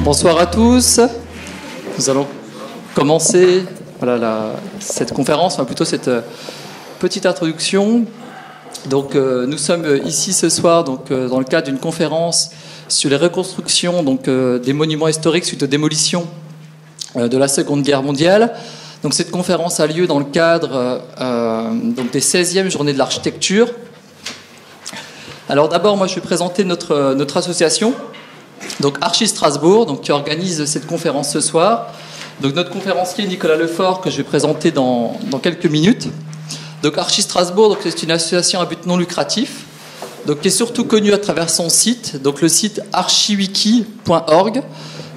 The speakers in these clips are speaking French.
Bonsoir à tous. Nous allons commencer cette conférence, enfin plutôt cette petite introduction. Donc, nous sommes ici ce soir dans le cadre d'une conférence sur les reconstructions des monuments historiques suite aux démolitions de la Seconde Guerre mondiale. Donc, cette conférence a lieu dans le cadre des 16e Journées de l'Architecture. Alors d'abord, moi je vais présenter notre association, donc Archi Strasbourg, qui organise cette conférence ce soir. Donc notre conférencier Nicolas Lefort, que je vais présenter dans quelques minutes. Donc Archi Strasbourg, c'est une association à but non lucratif, qui est surtout connue à travers son site, donc le site archiwiki.org.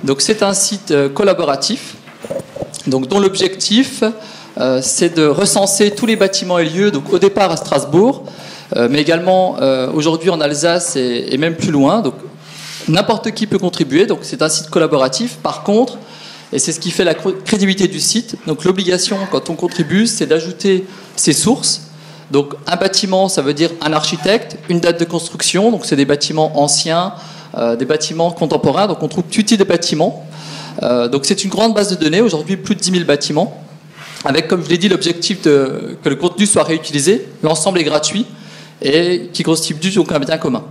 Donc c'est un site collaboratif, dont l'objectif c'est de recenser tous les bâtiments et lieux, donc au départ à Strasbourg, mais également aujourd'hui en Alsace et même plus loin. Donc n'importe qui peut contribuer, donc c'est un site collaboratif. Par contre, et c'est ce qui fait la crédibilité du site, donc l'obligation quand on contribue, c'est d'ajouter ses sources. Donc un bâtiment, ça veut dire un architecte, une date de construction, donc c'est des bâtiments anciens, des bâtiments contemporains, donc on trouve tout type de bâtiments. Donc c'est une grande base de données, aujourd'hui plus de 10 000 bâtiments, avec, comme je l'ai dit, l'objectif que le contenu soit réutilisé. L'ensemble est gratuit et qui constitue donc un bien commun.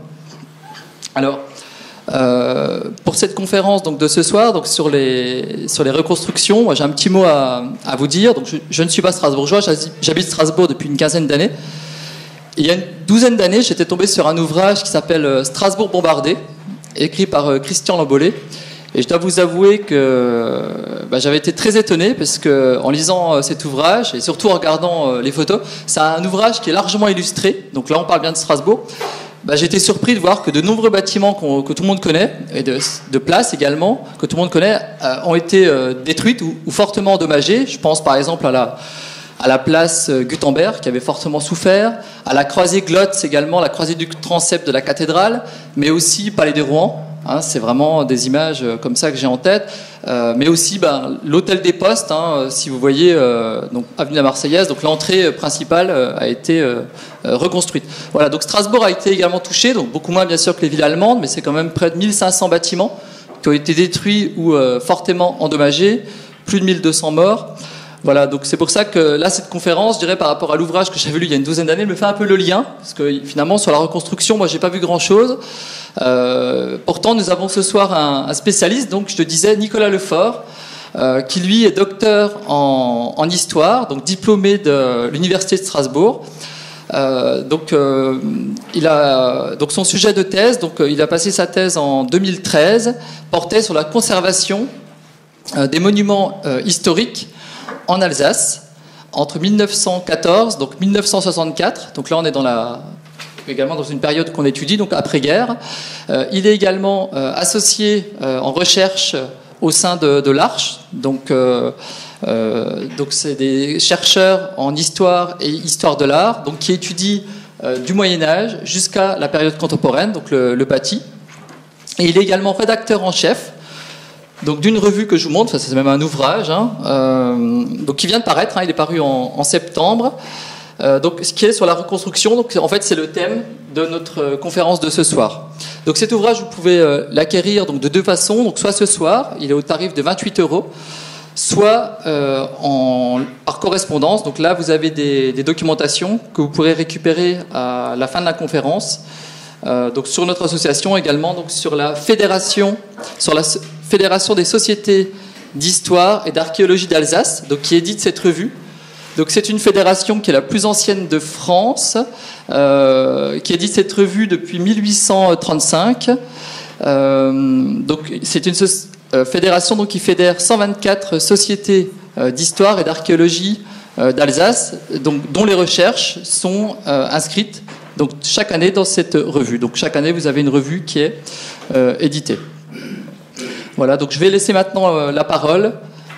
Alors, pour cette conférence de ce soir, sur les reconstructions, moi j'ai un petit mot à vous dire. Donc, je ne suis pas strasbourgeois, j'habite Strasbourg depuis une quinzaine d'années. Il y a une douzaine d'années, j'étais tombé sur un ouvrage qui s'appelle Strasbourg bombardé, écrit par Christian Lambollé. Et je dois vous avouer que j'avais été très étonné parce que en lisant cet ouvrage et surtout en regardant les photos, c'est un ouvrage qui est largement illustré. Donc là, on parle bien de Strasbourg. J'ai été surpris de voir que de nombreux bâtiments que tout le monde connaît, et de places également, que tout le monde connaît, ont été détruites ou fortement endommagées. Je pense par exemple à la place Gutenberg, qui avait fortement souffert, à la croisée Glotz également, la croisée du transept de la cathédrale, mais aussi Palais de Rouen. C'est vraiment des images comme ça que j'ai en tête, mais aussi l'hôtel des Postes, si vous voyez, avenue de la Marseillaise, donc l'entrée principale a été reconstruite. Voilà, donc Strasbourg a été également touché, donc beaucoup moins bien sûr que les villes allemandes, mais c'est quand même près de 1500 bâtiments qui ont été détruits ou fortement endommagés, plus de 1200 morts. Voilà, donc c'est pour ça que là, cette conférence, je dirais par rapport à l'ouvrage que j'avais lu il y a une douzaine d'années, me fait un peu le lien, parce que finalement sur la reconstruction, moi j'ai pas vu grand-chose. Pourtant, nous avons ce soir un spécialiste, donc je te disais Nicolas Lefort, qui lui est docteur en histoire, donc diplômé de l'université de Strasbourg. Donc son sujet de thèse, il a passé sa thèse en 2013, portait sur la conservation des monuments historiques en Alsace entre 1914 donc 1964. Donc là on est également dans une période qu'on étudie, donc après-guerre. Il est également associé en recherche au sein de l'Arche. Donc c'est des chercheurs en histoire et histoire de l'art, qui étudient du Moyen-Âge jusqu'à la période contemporaine, donc le bâti. Et il est également rédacteur en chef d'une revue que je vous montre, c'est même un ouvrage, qui vient de paraître, il est paru en septembre. Ce qui est sur la reconstruction, en fait c'est le thème de notre conférence de ce soir. Donc cet ouvrage, vous pouvez l'acquérir de deux façons. Soit ce soir, il est au tarif de 28 €, soit par correspondance. Donc là, vous avez des documentations que vous pourrez récupérer à la fin de la conférence. Sur notre association également, sur la fédération des sociétés d'histoire et d'archéologie d'Alsace, qui édite cette revue. Donc c'est une fédération qui est la plus ancienne de France, qui édite cette revue depuis 1835. C'est une fédération qui fédère 124 sociétés d'histoire et d'archéologie d'Alsace, dont les recherches sont inscrites chaque année dans cette revue. Donc chaque année vous avez une revue qui est éditée. Voilà, donc je vais laisser maintenant la parole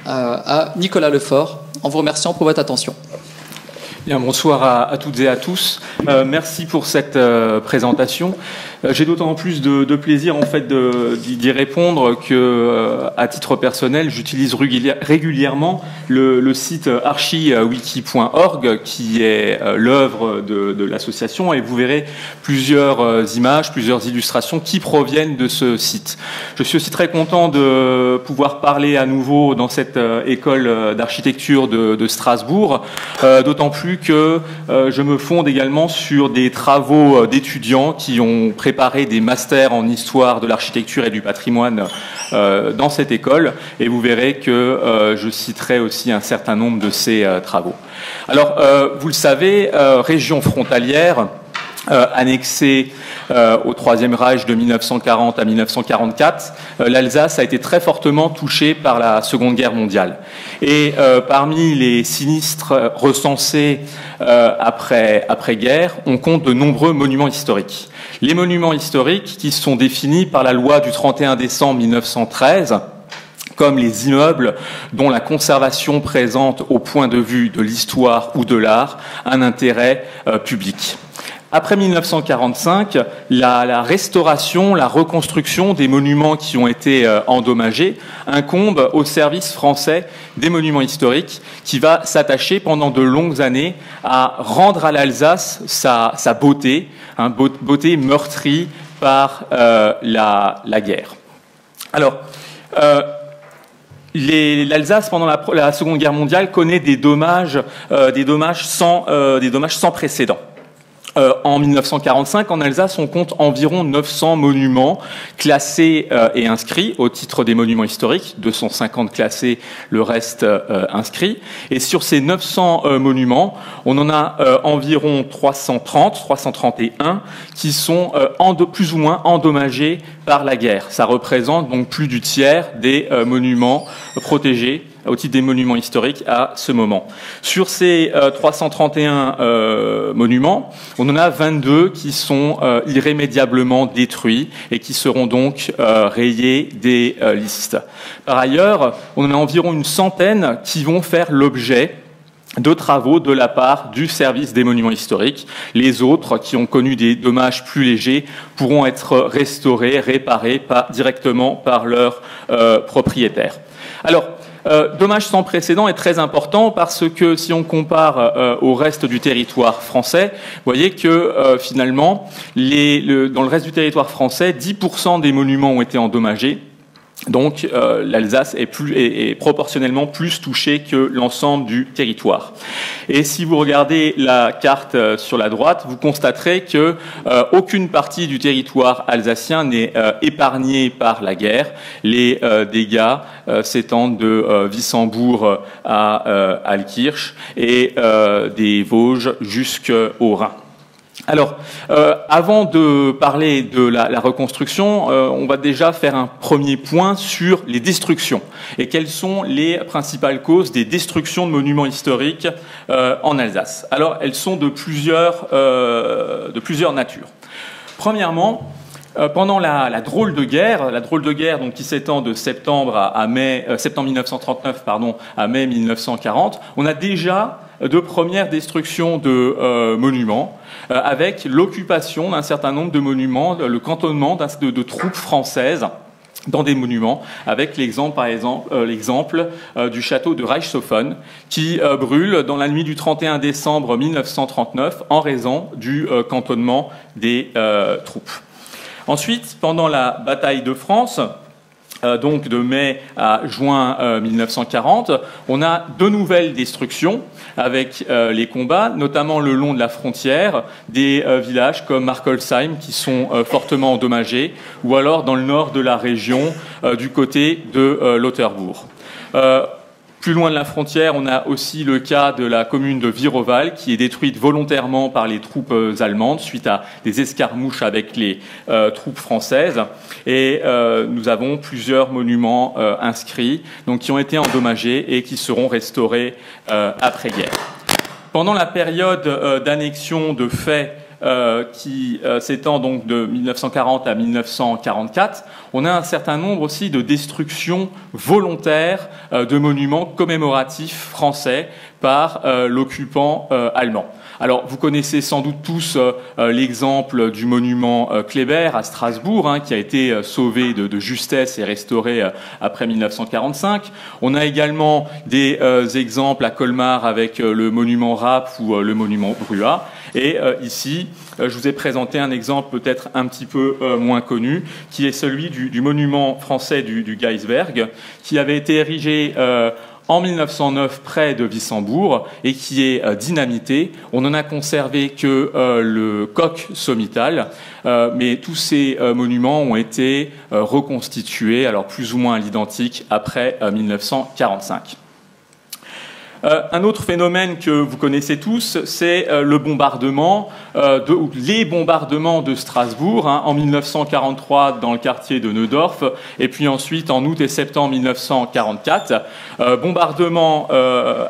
à Nicolas Lefort, en vous remerciant pour votre attention. Bien, bonsoir à toutes et à tous. Merci pour cette présentation. J'ai d'autant plus de plaisir en fait d'y répondre que, à titre personnel, j'utilise régulièrement le site archiwiki.org qui est l'œuvre de l'association, et vous verrez plusieurs images, plusieurs illustrations qui proviennent de ce site. Je suis aussi très content de pouvoir parler à nouveau dans cette école d'architecture de Strasbourg, d'autant plus que je me fonde également sur des travaux d'étudiants qui ont préparé des masters en histoire de l'architecture et du patrimoine dans cette école, et vous verrez que je citerai aussi un certain nombre de ces travaux. Alors, vous le savez, région frontalière, annexée au Troisième Reich de 1940 à 1944, l'Alsace a été très fortement touchée par la Seconde Guerre mondiale. Et parmi les sinistres recensés après-guerre, on compte de nombreux monuments historiques. Les monuments historiques qui sont définis par la loi du 31 décembre 1913, comme les immeubles dont la conservation présente au point de vue de l'histoire ou de l'art un intérêt public. Après 1945, la restauration, la reconstruction des monuments qui ont été endommagés incombe au service français des monuments historiques, qui va s'attacher pendant de longues années à rendre à l'Alsace sa beauté, beauté meurtrie par la guerre. Alors, l'Alsace, pendant la Seconde Guerre mondiale, connaît des dommages sans précédent. En 1945, en Alsace, on compte environ 900 monuments classés et inscrits au titre des monuments historiques, 250 classés, le reste inscrit. Et sur ces 900 monuments, on en a environ 331 qui sont plus ou moins endommagés par la guerre. Ça représente donc plus du tiers des monuments protégés au titre des monuments historiques à ce moment. Sur ces 331 monuments, on en a 22 qui sont irrémédiablement détruits et qui seront donc rayés des listes. Par ailleurs, on en a environ une centaine qui vont faire l'objet de travaux de la part du service des monuments historiques. Les autres, qui ont connu des dommages plus légers, pourront être restaurés, réparés directement par leurs propriétaires. Alors, dommage sans précédent est très important parce que si on compare au reste du territoire français, vous voyez que finalement, dans le reste du territoire français, 10% des monuments ont été endommagés. Donc l'Alsace est proportionnellement plus touchée que l'ensemble du territoire. Et si vous regardez la carte sur la droite, vous constaterez que aucune partie du territoire alsacien n'est épargnée par la guerre. Les dégâts s'étendent de Wissembourg à Altkirch et des Vosges jusqu'au Rhin. Alors, avant de parler de la reconstruction, on va déjà faire un premier point sur les destructions et quelles sont les principales causes des destructions de monuments historiques en Alsace. Alors, elles sont de plusieurs natures. Premièrement, pendant la drôle de guerre donc, qui s'étend de septembre 1939 à mai 1940, on a déjà de premières destructions de monuments, avec l'occupation d'un certain nombre de monuments, le cantonnement de troupes françaises dans des monuments, avec l'exemple, par exemple, du château de Reichshofen, qui brûle dans la nuit du 31 décembre 1939 en raison du cantonnement des troupes. Ensuite, pendant la bataille de France, donc de mai à juin 1940, on a de nouvelles destructions avec les combats, notamment le long de la frontière, des villages comme Markolsheim qui sont fortement endommagés, ou alors dans le nord de la région, du côté de Lauterbourg. Plus loin de la frontière, on a aussi le cas de la commune de Viroval qui est détruite volontairement par les troupes allemandes suite à des escarmouches avec les troupes françaises. Et nous avons plusieurs monuments inscrits donc, qui ont été endommagés et qui seront restaurés après-guerre. Pendant la période d'annexion de fait qui s'étend donc de 1940 à 1944, on a un certain nombre aussi de destructions volontaires de monuments commémoratifs français par l'occupant allemand. Alors, vous connaissez sans doute tous l'exemple du monument Kléber à Strasbourg, qui a été sauvé de justesse et restauré après 1945. On a également des exemples à Colmar avec le monument Rapp ou le monument Bruat. Et ici, je vous ai présenté un exemple peut-être un petit peu moins connu, qui est celui du monument français du Geisberg, qui avait été érigé en 1909 près de Wissembourg et qui est dynamité. On n'en a conservé que le coq sommital, mais tous ces monuments ont été reconstitués, alors plus ou moins à l'identique, après 1945. Un autre phénomène que vous connaissez tous, c'est le bombardement, les bombardements de Strasbourg en 1943 dans le quartier de Neudorf, et puis ensuite en août et septembre 1944, bombardements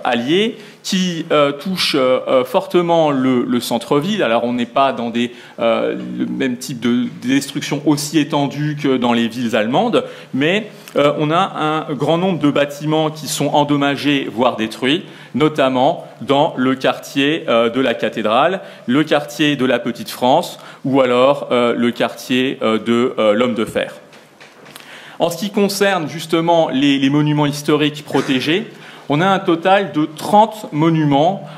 alliés qui touchent fortement le centre-ville. Alors on n'est pas dans le même type de destruction aussi étendue que dans les villes allemandes, mais on a un grand nombre de bâtiments qui sont endommagés, voire détruits, notamment dans le quartier de la Cathédrale, le quartier de la Petite France ou alors le quartier de l'Homme de Fer. En ce qui concerne justement les monuments historiques protégés, on a un total de 30 monuments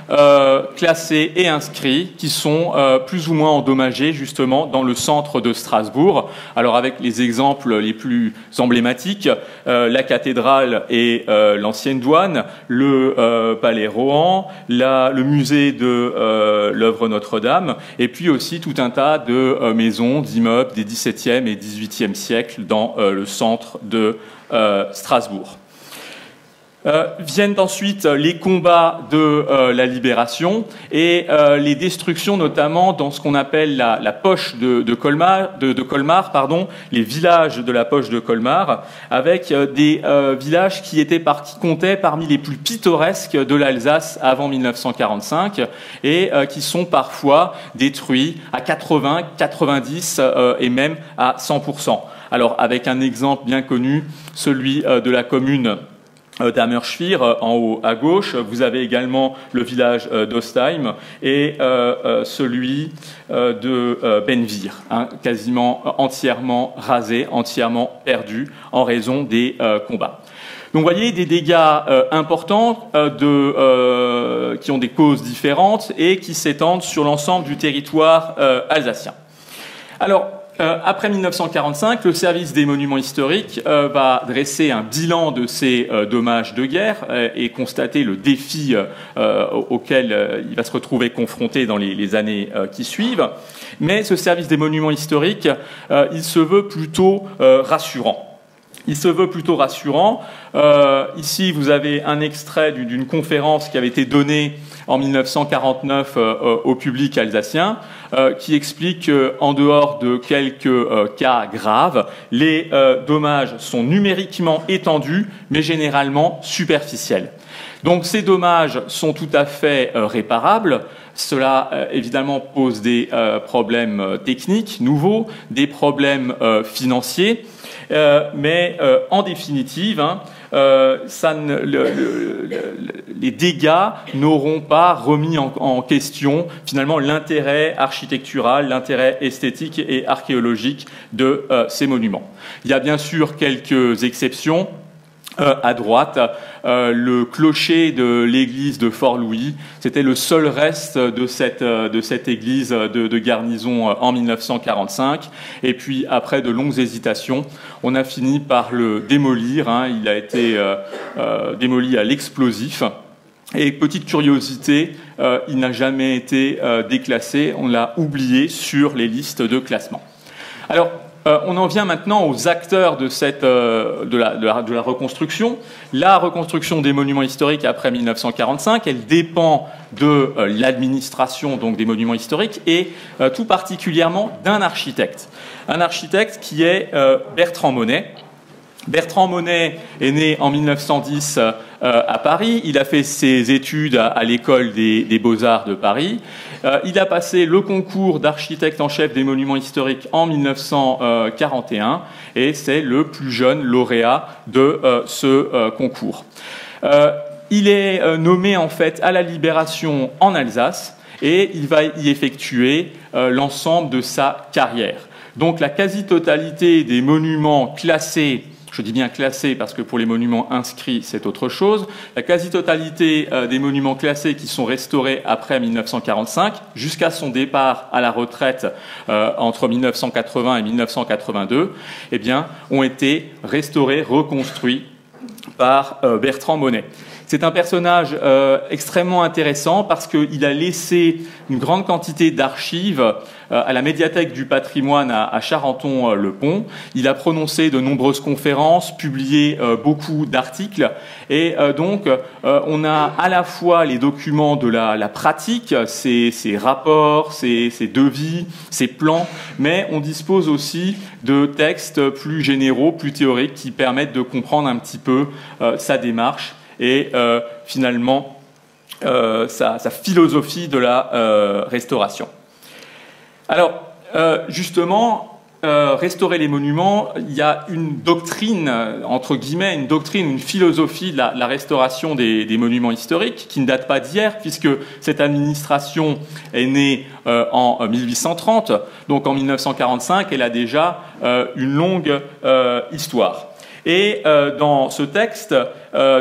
classés et inscrits qui sont plus ou moins endommagés justement dans le centre de Strasbourg. Alors avec les exemples les plus emblématiques, la cathédrale et l'ancienne douane, le palais Rohan, le musée de l'œuvre Notre-Dame, et puis aussi tout un tas de maisons, d'immeubles des XVIIe et XVIIIe siècles dans le centre de Strasbourg. Viennent ensuite les combats de la libération et les destructions, notamment dans ce qu'on appelle la poche de Colmar, les villages de la poche de Colmar, avec des villages qui comptaient parmi les plus pittoresques de l'Alsace avant 1945 et qui sont parfois détruits à 80, 90 et même à 100%. Alors avec un exemple bien connu, celui de la commune d'Ammerschwir, en haut à gauche. Vous avez également le village d'Ostheim et celui de Benvir, quasiment entièrement rasé, entièrement perdu en raison des combats. Donc vous voyez des dégâts importants qui ont des causes différentes et qui s'étendent sur l'ensemble du territoire alsacien. Alors, après 1945, le service des monuments historiques va dresser un bilan de ces dommages de guerre et constater le défi auquel il va se retrouver confronté dans les années qui suivent. Mais ce service des monuments historiques, il se veut plutôt rassurant. Ici, vous avez un extrait d'une conférence qui avait été donnée en 1949 au public alsacien, qui explique qu'en dehors de quelques cas graves, les dommages sont numériquement étendus, mais généralement superficiels. Donc ces dommages sont tout à fait réparables. Cela, évidemment, pose des problèmes techniques nouveaux, des problèmes financiers, mais en définitive, les dégâts n'auront pas remis en question finalement l'intérêt architectural, l'intérêt esthétique et archéologique de ces monuments. Il y a bien sûr quelques exceptions. À droite, le clocher de l'église de Fort-Louis, c'était le seul reste de cette église de garnison en 1945. Et puis, après de longues hésitations, on a fini par le démolir. Il a été démoli à l'explosif. Et petite curiosité, il n'a jamais été déclassé. On l'a oublié sur les listes de classement. Alors, on en vient maintenant aux acteurs de la reconstruction. La reconstruction des monuments historiques après 1945, elle dépend de l'administration donc des monuments historiques et tout particulièrement d'un architecte. Un architecte qui est Bertrand Monet. Bertrand Monet est né en 1910 à Paris. Il a fait ses études à l'école des Beaux-Arts de Paris. Il a passé le concours d'architecte en chef des monuments historiques en 1941 et c'est le plus jeune lauréat de ce concours. Il est nommé en fait à la Libération en Alsace et il va y effectuer l'ensemble de sa carrière. Donc la quasi-totalité des monuments classés, je dis bien classés parce que pour les monuments inscrits c'est autre chose, la quasi-totalité des monuments classés qui sont restaurés après 1945 jusqu'à son départ à la retraite entre 1980 et 1982, eh bien, ont été restaurés, reconstruits par Bertrand Monet. C'est un personnage extrêmement intéressant parce qu'il a laissé une grande quantité d'archives à la médiathèque du patrimoine à Charenton-le-Pont. Il a prononcé de nombreuses conférences, publié beaucoup d'articles et donc on a à la fois les documents de la pratique, ses rapports, ses devis, ses plans, mais on dispose aussi de textes plus généraux, plus théoriques qui permettent de comprendre un petit peu sa démarche et finalement sa philosophie de la restauration. Alors, justement, restaurer les monuments, il y a une doctrine, entre guillemets, une philosophie de la restauration des monuments historiques qui ne date pas d'hier, puisque cette administration est née en 1830, donc en 1945, elle a déjà une longue histoire. Et dans ce texte,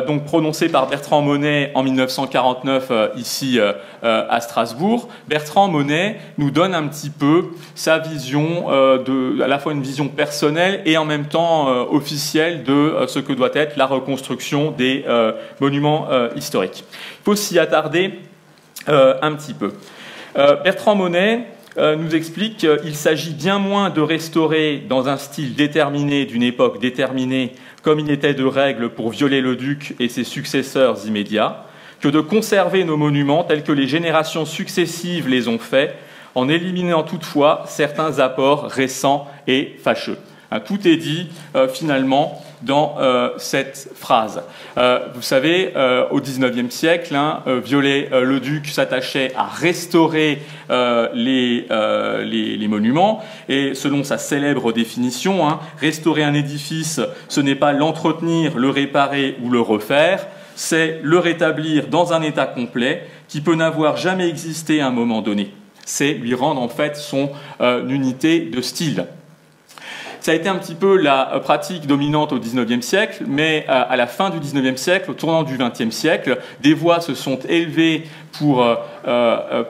donc prononcé par Bertrand Monet en 1949 ici à Strasbourg, Bertrand Monet nous donne un petit peu sa vision, à la fois une vision personnelle et en même temps officielle de ce que doit être la reconstruction des monuments historiques. Il faut s'y attarder un petit peu. Bertrand Monet nous explique qu'il s'agit bien moins de restaurer dans un style déterminé, d'une époque déterminée, comme il était de règle pour violer le duc et ses successeurs immédiats, que de conserver nos monuments tels que les générations successives les ont faits, en éliminant toutefois certains apports récents et fâcheux. Tout est dit finalement dans cette phrase. Vous savez, au XIXe siècle, violer le duc s'attachait à restaurer les monuments et selon sa célèbre définition, restaurer un édifice, ce n'est pas l'entretenir, le réparer ou le refaire, c'est le rétablir dans un état complet qui peut n'avoir jamais existé à un moment donné. C'est lui rendre en fait son unité de style. Ça a été un petit peu la pratique dominante au XIXe siècle, mais à la fin du XIXe siècle, au tournant du XXe siècle, des voix se sont élevées pour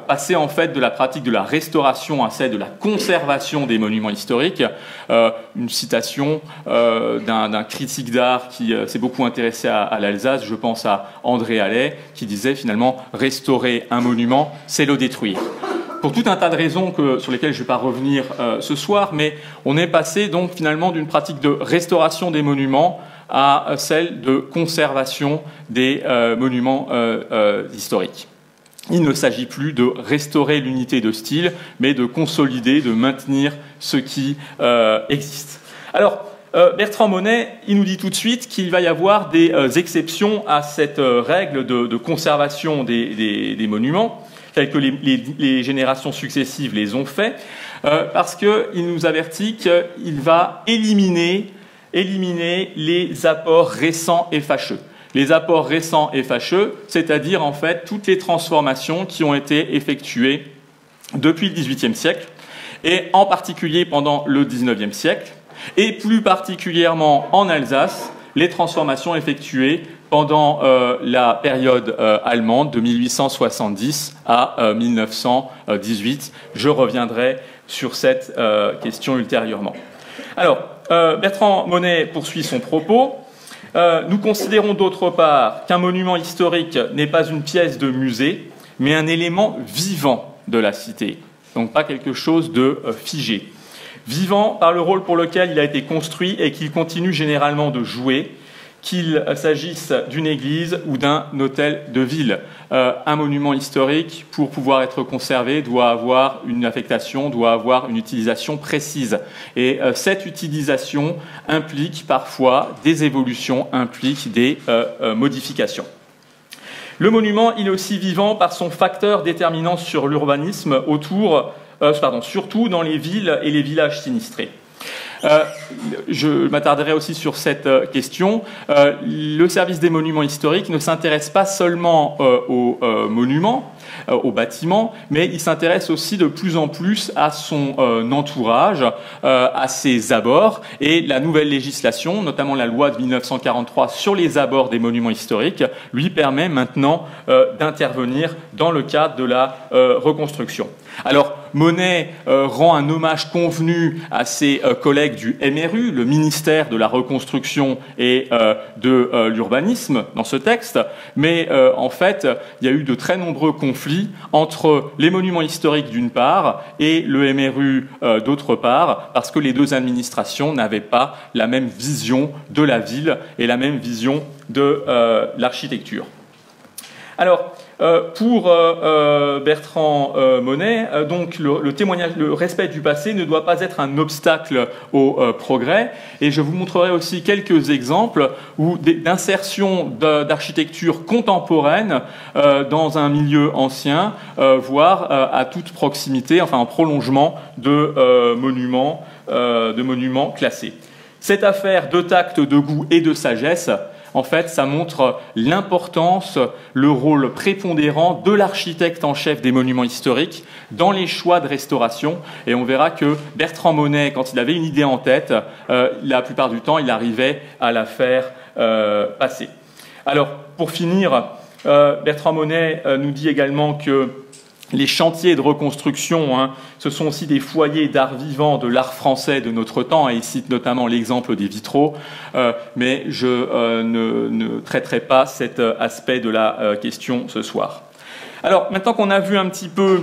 passer en fait de la pratique de la restauration à celle de la conservation des monuments historiques. Une citation d'un critique d'art qui s'est beaucoup intéressé à l'Alsace, je pense à André Allais, qui disait finalement « restaurer un monument, c'est le détruire ». Pour tout un tas de raisons sur lesquelles je ne vais pas revenir ce soir, mais on est passé donc finalement d'une pratique de restauration des monuments à celle de conservation des monuments historiques. Il ne s'agit plus de restaurer l'unité de style, mais de consolider, de maintenir ce qui existe. Alors, Bertrand Monet, il nous dit tout de suite qu'il va y avoir des exceptions à cette règle de conservation des monuments, tels que les générations successives les ont fait, parce qu'il nous avertit qu'il va éliminer les apports récents et fâcheux. Les apports récents et fâcheux, c'est-à-dire en fait toutes les transformations qui ont été effectuées depuis le XVIIIe siècle, et en particulier pendant le XIXe siècle, et plus particulièrement en Alsace, les transformations effectuées pendant la période allemande de 1870 à 1918. Je reviendrai sur cette question ultérieurement. Alors, Bertrand Monet poursuit son propos. Nous considérons d'autre part qu'un monument historique n'est pas une pièce de musée, mais un élément vivant de la cité, donc pas quelque chose de figé. Vivant par le rôle pour lequel il a été construit et qu'il continue généralement de jouer, qu'il s'agisse d'une église ou d'un hôtel de ville. Un monument historique, pour pouvoir être conservé, doit avoir une affectation, doit avoir une utilisation précise. Et cette utilisation implique parfois des évolutions, implique des modifications. Le monument, il est aussi vivant par son facteur déterminant sur l'urbanisme surtout dans les villes et les villages sinistrés. Je m'attarderai aussi sur cette question. Le service des monuments historiques ne s'intéresse pas seulement aux monuments, aux bâtiments, mais il s'intéresse aussi de plus en plus à son entourage, à ses abords, et la nouvelle législation, notamment la loi de 1943 sur les abords des monuments historiques, lui permet maintenant d'intervenir dans le cadre de la reconstruction. Alors, Monet rend un hommage convenu à ses collègues du MRU, le ministère de la Reconstruction et de l'Urbanisme, dans ce texte, mais en fait, il y a eu de très nombreux conflits entre les monuments historiques d'une part et le MRU d'autre part, parce que les deux administrations n'avaient pas la même vision de la ville et la même vision de l'architecture. Alors, pour Bertrand Monet, donc le témoignage, le respect du passé ne doit pas être un obstacle au progrès. Et je vous montrerai aussi quelques exemples d'insertion d'architecture contemporaine dans un milieu ancien, voire à toute proximité, enfin en prolongement de monuments classés. Cette affaire de tact, de goût et de sagesse, en fait, ça montre l'importance, le rôle prépondérant de l'architecte en chef des monuments historiques dans les choix de restauration. Et on verra que Bertrand Monet, quand il avait une idée en tête, la plupart du temps, il arrivait à la faire passer. Alors, pour finir, Bertrand Monet nous dit également que les chantiers de reconstruction, ce sont aussi des foyers d'art vivant de l'art français de notre temps, et il cite notamment l'exemple des vitraux, mais je ne traiterai pas cet aspect de la question ce soir. Alors, maintenant qu'on a vu un petit peu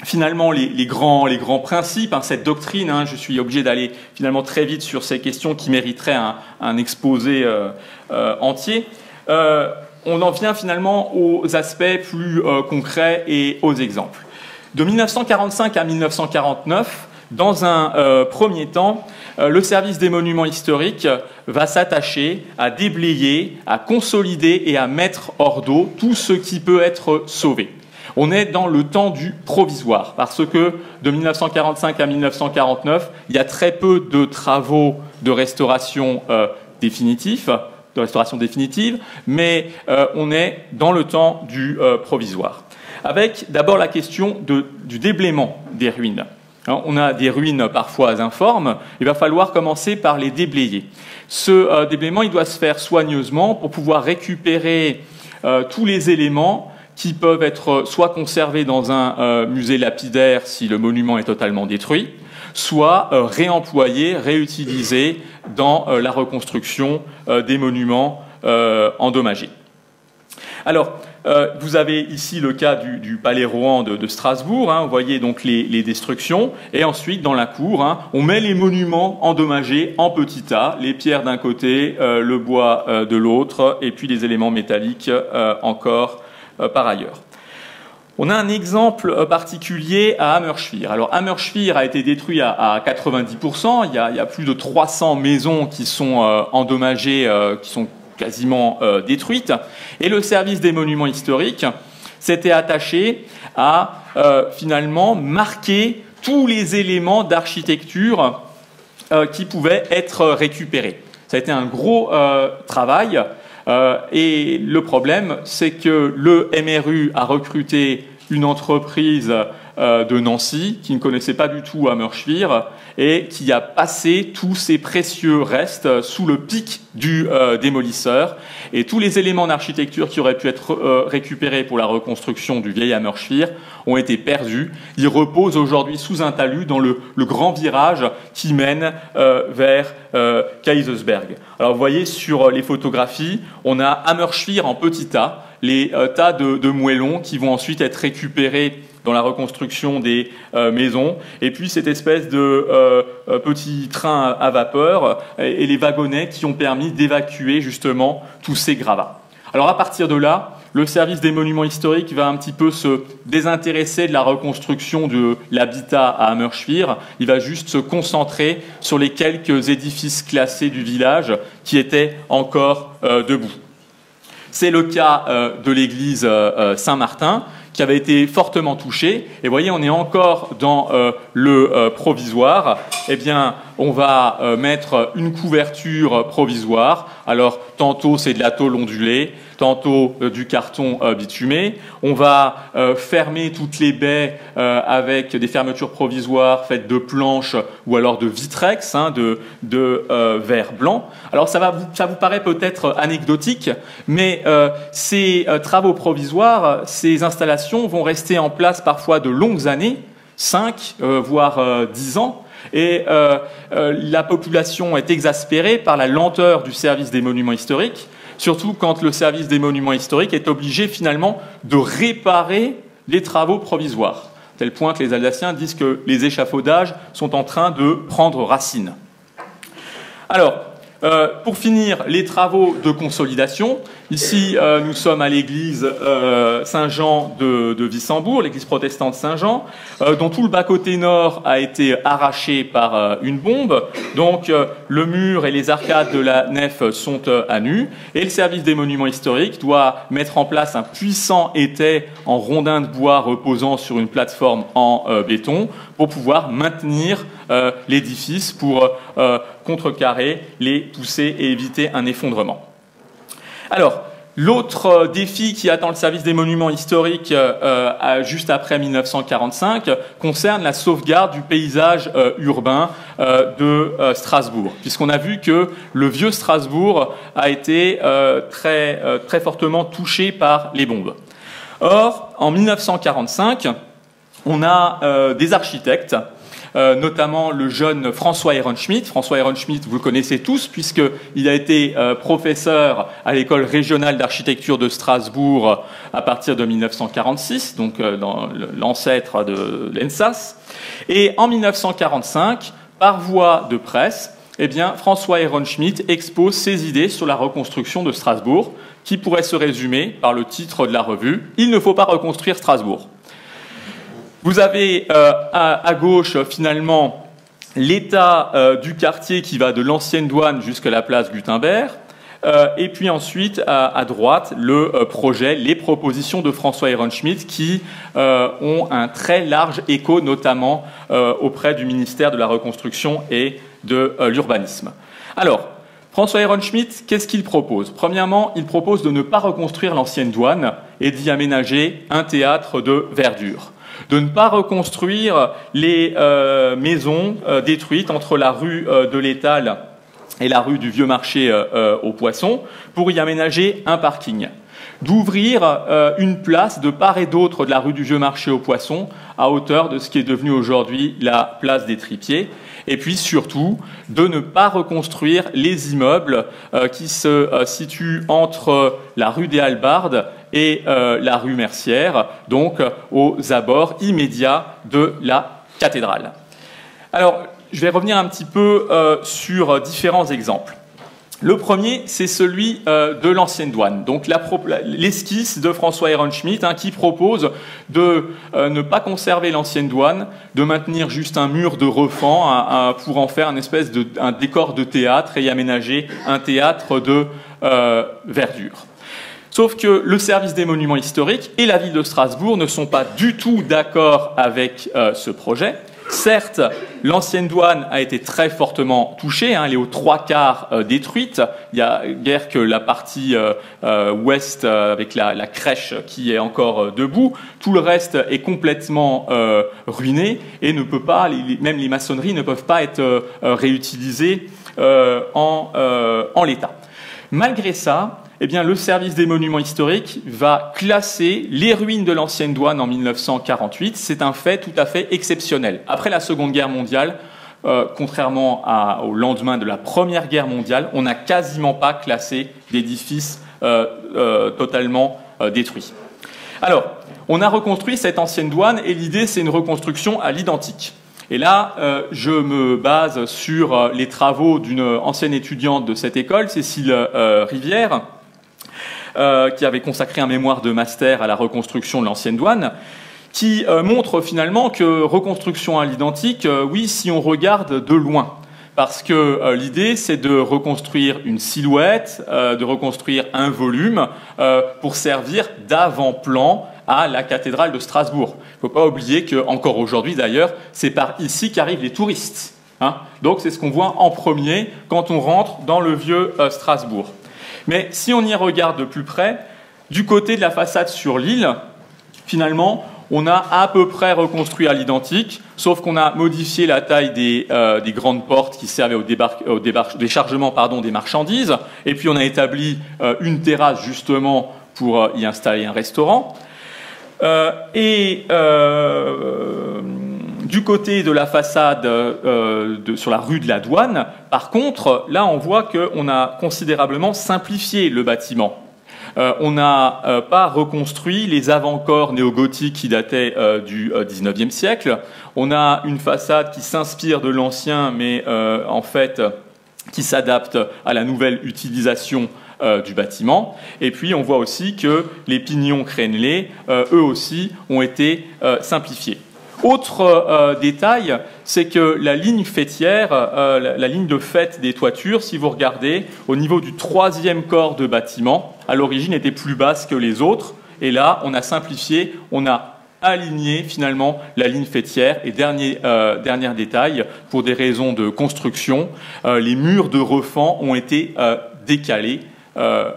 finalement les grands principes, cette doctrine, je suis obligé d'aller finalement très vite sur ces questions qui mériteraient un exposé entier. On en vient finalement aux aspects plus concrets et aux exemples. De 1945 à 1949, dans un premier temps, le service des monuments historiques va s'attacher à déblayer, à consolider et à mettre hors d'eau tout ce qui peut être sauvé. On est dans le temps du provisoire, parce que de 1945 à 1949, il y a très peu de travaux de restauration définitive, mais on est dans le temps du provisoire. Avec d'abord la question du déblaiement des ruines. Alors, on a des ruines parfois informes, il va falloir commencer par les déblayer. Ce déblaiement, il doit se faire soigneusement pour pouvoir récupérer tous les éléments qui peuvent être soit conservés dans un musée lapidaire si le monument est totalement détruit, soit réemployés, réutilisés dans la reconstruction des monuments endommagés. Alors, vous avez ici le cas du Palais Rohan de Strasbourg. Vous voyez donc les destructions. Et ensuite, dans la cour, on met les monuments endommagés en petits tas, les pierres d'un côté, le bois de l'autre, et puis les éléments métalliques encore par ailleurs. On a un exemple particulier à Hammerschwir. Alors, Hammerschwir a été détruit à 90%. Il y a plus de 300 maisons qui sont endommagées, qui sont quasiment détruites. Et le service des monuments historiques s'était attaché à finalement marquer tous les éléments d'architecture qui pouvaient être récupérés. Ça a été un gros travail. Et le problème, c'est que le MRU a recruté une entreprise de Nancy qui ne connaissait pas du tout Hammerschwir et qui a passé tous ces précieux restes sous le pic du démolisseur. Et tous les éléments d'architecture qui auraient pu être récupérés pour la reconstruction du vieil Hammerschwir ont été perdus. Ils reposent aujourd'hui sous un talus dans le grand virage qui mène vers Kaisersberg. Alors vous voyez sur les photographies, on a Hammerschwir en petits tas, les tas de moellons qui vont ensuite être récupérés dans la reconstruction des maisons, et puis cette espèce de petit train à vapeur et les wagonnets qui ont permis d'évacuer justement tous ces gravats. Alors à partir de là, le service des monuments historiques va un petit peu se désintéresser de la reconstruction de l'habitat à Hammerschwir. Il va juste se concentrer sur les quelques édifices classés du village qui étaient encore debout. C'est le cas de l'église Saint-Martin, qui avait été fortement touchée. Et vous voyez, on est encore dans le provisoire. Eh bien, on va mettre une couverture provisoire. Alors, tantôt c'est de la tôle ondulée, tantôt du carton bitumé. On va fermer toutes les baies avec des fermetures provisoires faites de planches ou alors de vitrex, de verre blanc. Alors ça vous paraît peut-être anecdotique, mais ces travaux provisoires, ces installations vont rester en place parfois de longues années, 5 voire 10 ans. Et la population est exaspérée par la lenteur du service des monuments historiques, surtout quand le service des monuments historiques est obligé finalement de réparer les travaux provisoires, à tel point que les Alsaciens disent que les échafaudages sont en train de prendre racine. Alors, pour finir, les travaux de consolidation. Ici, nous sommes à l'église Saint-Jean de Wissembourg, l'église protestante Saint-Jean, dont tout le bas-côté nord a été arraché par une bombe. Donc, le mur et les arcades de la nef sont à nu. Et le service des monuments historiques doit mettre en place un puissant étai en rondins de bois reposant sur une plateforme en béton pour pouvoir maintenir l'édifice, pour contrecarrer les poussées et éviter un effondrement. Alors, l'autre défi qui attend le service des monuments historiques juste après 1945 concerne la sauvegarde du paysage urbain de Strasbourg, puisqu'on a vu que le vieux Strasbourg a été très fortement touché par les bombes. Or, en 1945, on a des architectes, notamment le jeune François Ehrenschmidt. François Ehrenschmidt, vous le connaissez tous, puisqu'il a été professeur à l'école régionale d'architecture de Strasbourg à partir de 1946, donc dans l'ancêtre de l'ENSAS. Et en 1945, par voie de presse, eh bien, François Ehrenschmidt expose ses idées sur la reconstruction de Strasbourg, qui pourrait se résumer par le titre de la revue « Il ne faut pas reconstruire Strasbourg ». Vous avez à gauche, finalement, l'état du quartier qui va de l'ancienne douane jusqu'à la place Gutenberg. Et puis ensuite, à droite, le projet, les propositions de François Ehrenschmidt qui ont un très large écho, notamment auprès du ministère de la Reconstruction et de l'Urbanisme. Alors, François Ehrenschmidt, qu'est-ce qu'il propose? Premièrement, il propose de ne pas reconstruire l'ancienne douane et d'y aménager un théâtre de verdure. De ne pas reconstruire les maisons détruites entre la rue de l'Étal et la rue du Vieux Marché aux Poissons pour y aménager un parking. D'ouvrir une place de part et d'autre de la rue du Vieux Marché aux Poissons à hauteur de ce qui est devenu aujourd'hui la place des Tripiers. Et puis surtout, de ne pas reconstruire les immeubles qui se situent entre la rue des Hallebardes et la rue Mercière, donc aux abords immédiats de la cathédrale. Alors, je vais revenir un petit peu sur différents exemples. Le premier, c'est celui de l'ancienne douane, donc l'esquisse de François Ehrenschmidt qui propose de ne pas conserver l'ancienne douane, de maintenir juste un mur de refend pour en faire une espèce un décor de théâtre et y aménager un théâtre de verdure. Sauf que le service des monuments historiques et la ville de Strasbourg ne sont pas du tout d'accord avec ce projet. Certes, l'ancienne douane a été très fortement touchée, elle est aux 3/4 détruite. Il n'y a guère que la partie ouest avec la crèche qui est encore debout. Tout le reste est complètement ruiné et ne peut pas, même les maçonneries ne peuvent pas être réutilisées en l'état. Malgré ça, eh bien, le service des monuments historiques va classer les ruines de l'ancienne douane en 1948. C'est un fait tout à fait exceptionnel. Après la Seconde Guerre mondiale, contrairement au lendemain de la Première Guerre mondiale, on n'a quasiment pas classé d'édifices totalement détruits. Alors, on a reconstruit cette ancienne douane et l'idée, c'est une reconstruction à l'identique. Et là, je me base sur les travaux d'une ancienne étudiante de cette école, Cécile Rivière, qui avait consacré un mémoire de master à la reconstruction de l'ancienne douane, qui montre finalement que reconstruction à l'identique, oui, si on regarde de loin. Parce que l'idée, c'est de reconstruire une silhouette, de reconstruire un volume pour servir d'avant-plan à la cathédrale de Strasbourg. Il ne faut pas oublier qu'encore aujourd'hui, d'ailleurs, c'est par ici qu'arrivent les touristes. Hein. Donc c'est ce qu'on voit en premier quand on rentre dans le vieux Strasbourg. Mais si on y regarde de plus près, du côté de la façade sur l'île, finalement, on a à peu près reconstruit à l'identique, sauf qu'on a modifié la taille des grandes portes qui servaient au déchargement des marchandises, et puis on a établi une terrasse justement pour y installer un restaurant. Du côté de la façade sur la rue de la Douane, par contre, là on voit qu'on a considérablement simplifié le bâtiment. On n'a pas reconstruit les avant-corps néo-gothiques qui dataient du XIXe siècle. On a une façade qui s'inspire de l'ancien, mais en fait qui s'adapte à la nouvelle utilisation du bâtiment. Et puis on voit aussi que les pignons crénelés, eux aussi, ont été simplifiés. Autre détail, c'est que la ligne faîtière, la ligne de faîte des toitures, si vous regardez, au niveau du troisième corps de bâtiment, à l'origine était plus basse que les autres. Et là, on a simplifié, on a aligné finalement la ligne faîtière. Et dernier détail, pour des raisons de construction, les murs de refend ont été décalés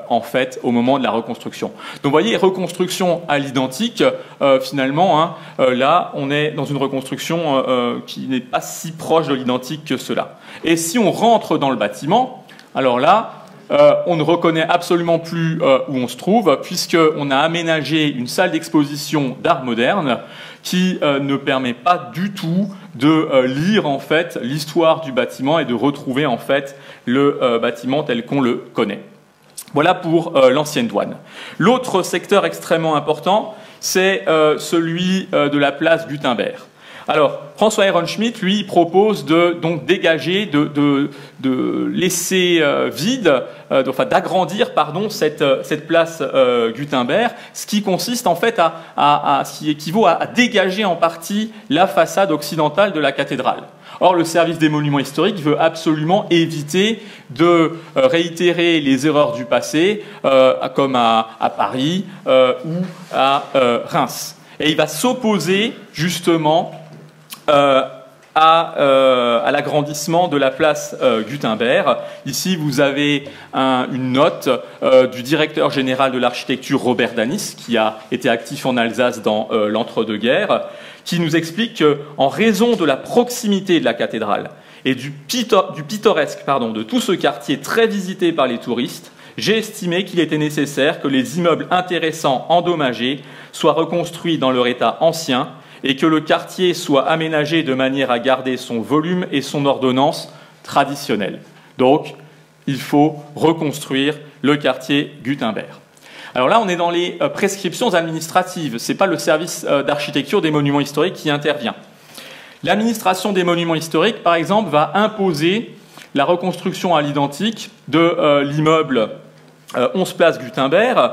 en fait au moment de la reconstruction. Donc vous voyez, reconstruction à l'identique, finalement, hein, là on est dans une reconstruction qui n'est pas si proche de l'identique que cela. Et si on rentre dans le bâtiment, alors là on ne reconnaît absolument plus où on se trouve, puisqu'on a aménagé une salle d'exposition d'art moderne qui ne permet pas du tout de lire en fait l'histoire du bâtiment et de retrouver en fait le bâtiment tel qu'on le connaît. Voilà pour l'ancienne douane. L'autre secteur extrêmement important, c'est celui de la place Gutenberg. Alors, François Ehrenschmidt, lui, propose de donc dégager, de laisser vide, d'agrandir, cette place Gutenberg, ce qui consiste en fait ce qui équivaut à dégager en partie la façade occidentale de la cathédrale. Or, le service des monuments historiques veut absolument éviter de réitérer les erreurs du passé, comme à Paris ou à Reims. Et il va s'opposer justement à l'agrandissement de la place Gutenberg. Ici, vous avez une note du directeur général de l'architecture Robert Danis, qui a été actif en Alsace dans l'entre-deux-guerres, qui nous explique qu'en raison de la proximité de la cathédrale et du pittoresque de tout ce quartier très visité par les touristes, j'ai estimé qu'il était nécessaire que les immeubles intéressants endommagés soient reconstruits dans leur état ancien et que le quartier soit aménagé de manière à garder son volume et son ordonnance traditionnelle. Donc, il faut reconstruire le quartier Gutenberg. Alors là, on est dans les prescriptions administratives. Ce n'est pas le service d'architecture des monuments historiques qui intervient. L'administration des monuments historiques, par exemple, va imposer la reconstruction à l'identique de l'immeuble 11 Place Gutenberg.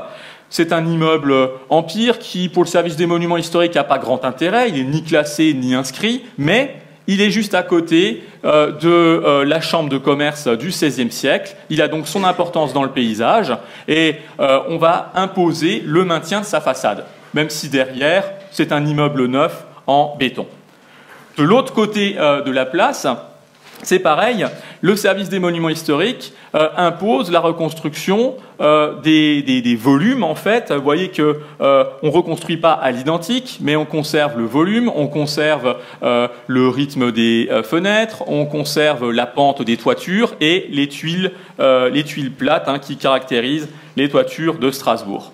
C'est un immeuble empire qui, pour le service des monuments historiques, n'a pas grand intérêt. Il n'est ni classé ni inscrit, mais il est juste à côté de la chambre de commerce du XVIe siècle. Il a donc son importance dans le paysage et on va imposer le maintien de sa façade, même si derrière, c'est un immeuble neuf en béton. De l'autre côté de la place, c'est pareil, le service des monuments historiques impose la reconstruction des volumes, en fait. Vous voyez qu'on ne reconstruit pas à l'identique, mais on conserve le volume, on conserve le rythme des fenêtres, on conserve la pente des toitures et les tuiles plates qui caractérisent les toitures de Strasbourg.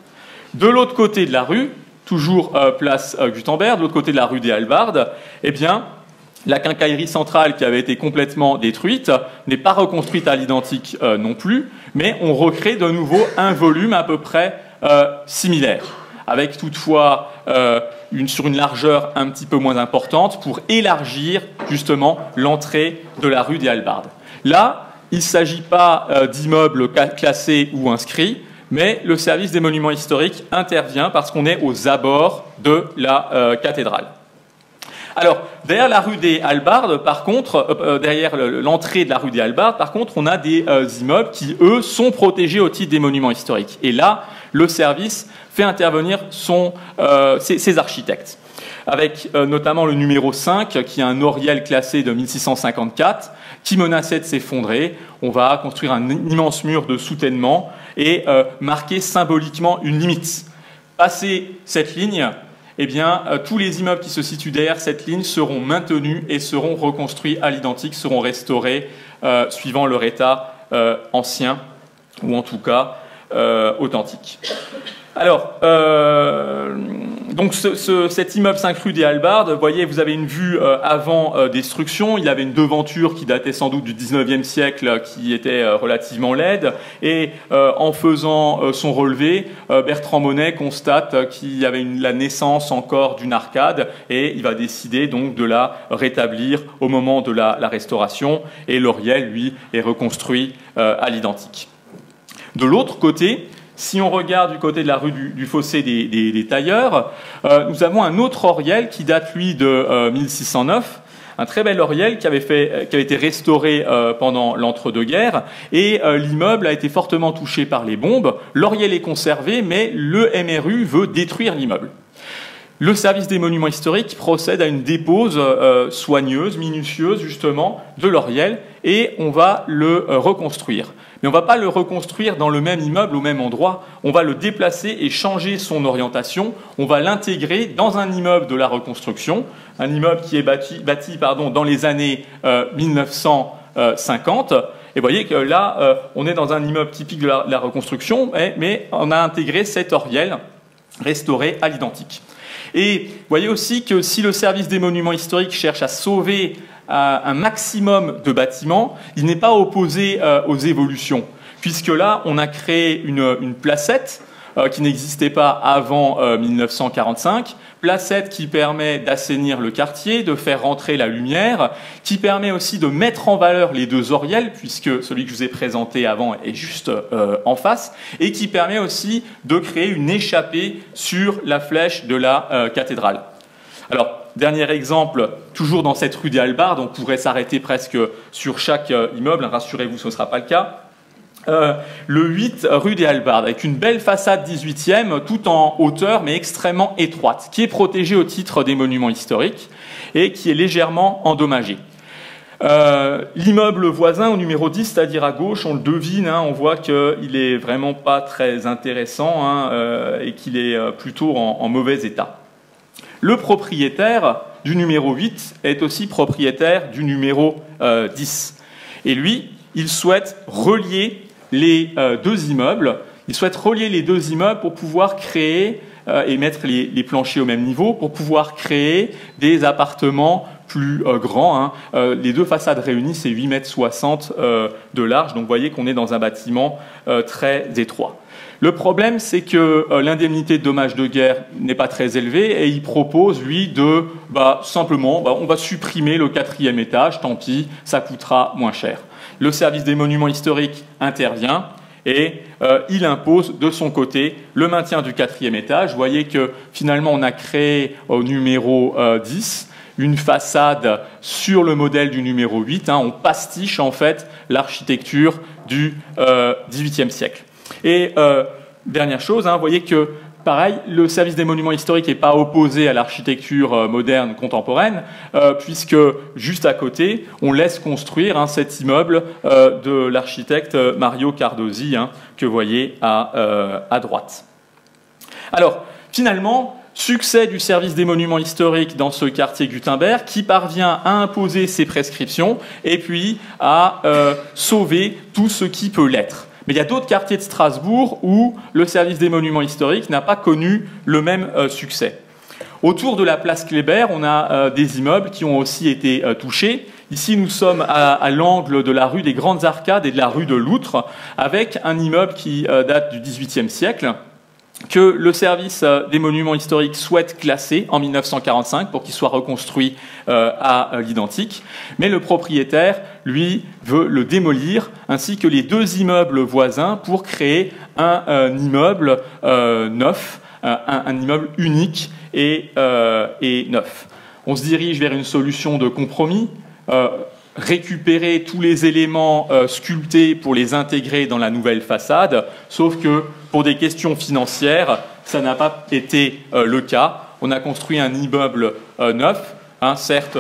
De l'autre côté de la rue, toujours place Gutenberg, de l'autre côté de la rue des Hallebardes, eh bien, la quincaillerie centrale qui avait été complètement détruite n'est pas reconstruite à l'identique non plus, mais on recrée de nouveau un volume à peu près similaire. avec toutefois sur une largeur un petit peu moins importante pour élargir justement l'entrée de la rue des Hallebardes. Là, il ne s'agit pas d'immeubles classés ou inscrits, mais le service des monuments historiques intervient parce qu'on est aux abords de la cathédrale. Alors, derrière la rue des Hallebardes, par contre, derrière l'entrée de la rue des Hallebardes, par contre, on a des immeubles qui, eux, sont protégés au titre des monuments historiques. Et là, le service fait intervenir ses architectes, avec notamment le numéro 5, qui est un oriel classé de 1654, qui menaçait de s'effondrer. On va construire un immense mur de soutènement et marquer symboliquement une limite. Passé cette ligne, eh bien, tous les immeubles qui se situent derrière cette ligne seront maintenus et seront reconstruits à l'identique, seront restaurés suivant leur état ancien, ou en tout cas authentique. Alors, donc cet immeuble 5 rue des Hallebardes, vous voyez, vous avez une vue avant destruction. Il avait une devanture qui datait sans doute du 19e siècle, qui était relativement laide. Et en faisant son relevé, Bertrand Monet constate qu'il y avait la naissance encore d'une arcade, et il va décider donc de la rétablir au moment de la restauration. Et l'oriel, lui, est reconstruit à l'identique. De l'autre côté, si on regarde du côté de la rue du Fossé des Tailleurs, nous avons un autre oriel qui date, lui, de 1609, un très bel oriel qui avait été restauré pendant l'entre-deux-guerres, et l'immeuble a été fortement touché par les bombes. L'oriel est conservé, mais le MRU veut détruire l'immeuble. Le service des monuments historiques procède à une dépose soigneuse, minutieuse, justement, de l'oriel, et on va le reconstruire. Mais on ne va pas le reconstruire dans le même immeuble, au même endroit. On va le déplacer et changer son orientation. On va l'intégrer dans un immeuble de la reconstruction, un immeuble qui est bâti dans les années 1950. Et vous voyez que là, on est dans un immeuble typique de la reconstruction, mais on a intégré cet oriel restauré à l'identique. Et vous voyez aussi que si le service des monuments historiques cherche à sauver un maximum de bâtiments, il n'est pas opposé aux évolutions, puisque là, on a créé une placette qui n'existait pas avant 1945, placette qui permet d'assainir le quartier, de faire rentrer la lumière, qui permet aussi de mettre en valeur les deux oriels, puisque celui que je vous ai présenté avant est juste en face, et qui permet aussi de créer une échappée sur la flèche de la cathédrale. Alors, dernier exemple, toujours dans cette rue des Hallebardes, on pourrait s'arrêter presque sur chaque immeuble, rassurez-vous, ce ne sera pas le cas. Le 8 rue des Hallebardes, avec une belle façade 18e, tout en hauteur, mais extrêmement étroite, qui est protégée au titre des monuments historiques et qui est légèrement endommagée. L'immeuble voisin au numéro 10, c'est-à-dire à gauche, on le devine, on voit qu'il est vraiment pas très intéressant et qu'il est plutôt en mauvais état. Le propriétaire du numéro 8 est aussi propriétaire du numéro 10. Et lui, il souhaite relier les deux immeubles. Il souhaite relier les deux immeubles pour pouvoir créer et mettre les planchers au même niveau, pour pouvoir créer des appartements plus grands. Les deux façades réunies, c'est 8,60 m de large. Donc vous voyez qu'on est dans un bâtiment très étroit. Le problème, c'est que l'indemnité de dommages de guerre n'est pas très élevée et il propose, lui, de simplement, on va supprimer le 4e étage, tant pis, ça coûtera moins cher. Le service des monuments historiques intervient et il impose de son côté le maintien du 4e étage. Vous voyez que finalement, on a créé au numéro 10 une façade sur le modèle du numéro 8. On pastiche en fait l'architecture du XVIIIe siècle. Et dernière chose, vous voyez que, pareil, le service des monuments historiques n'est pas opposé à l'architecture moderne contemporaine, puisque juste à côté, on laisse construire cet immeuble de l'architecte Mario Cardosi, que vous voyez à droite. Alors, finalement, succès du service des monuments historiques dans ce quartier Gutenberg, qui parvient à imposer ses prescriptions et puis à sauver tout ce qui peut l'être. Mais il y a d'autres quartiers de Strasbourg où le service des monuments historiques n'a pas connu le même succès. Autour de la place Kléber, on a des immeubles qui ont aussi été touchés. Ici, nous sommes à l'angle de la rue des Grandes Arcades et de la rue de Loutre, avec un immeuble qui date du XVIIIe siècle, que le service des monuments historiques souhaite classer en 1945 pour qu'il soit reconstruit à l'identique, mais le propriétaire, lui, veut le démolir, ainsi que les deux immeubles voisins pour créer un immeuble neuf, un immeuble unique et neuf. On se dirige vers une solution de compromis, récupérer tous les éléments sculptés pour les intégrer dans la nouvelle façade, sauf que pour des questions financières, ça n'a pas été le cas. On a construit un immeuble neuf, certes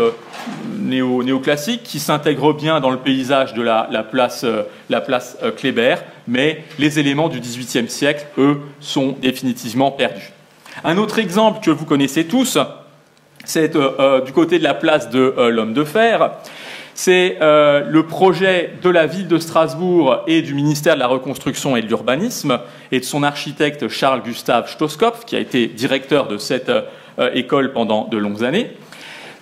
néoclassique, qui s'intègre bien dans le paysage de la place Kléber, mais les éléments du XVIIIe siècle, eux, sont définitivement perdus. Un autre exemple que vous connaissez tous, c'est du côté de la place de l'Homme de Fer. C'est le projet de la ville de Strasbourg et du ministère de la Reconstruction et de l'Urbanisme et de son architecte Charles-Gustave Stosskopf, qui a été directeur de cette école pendant de longues années,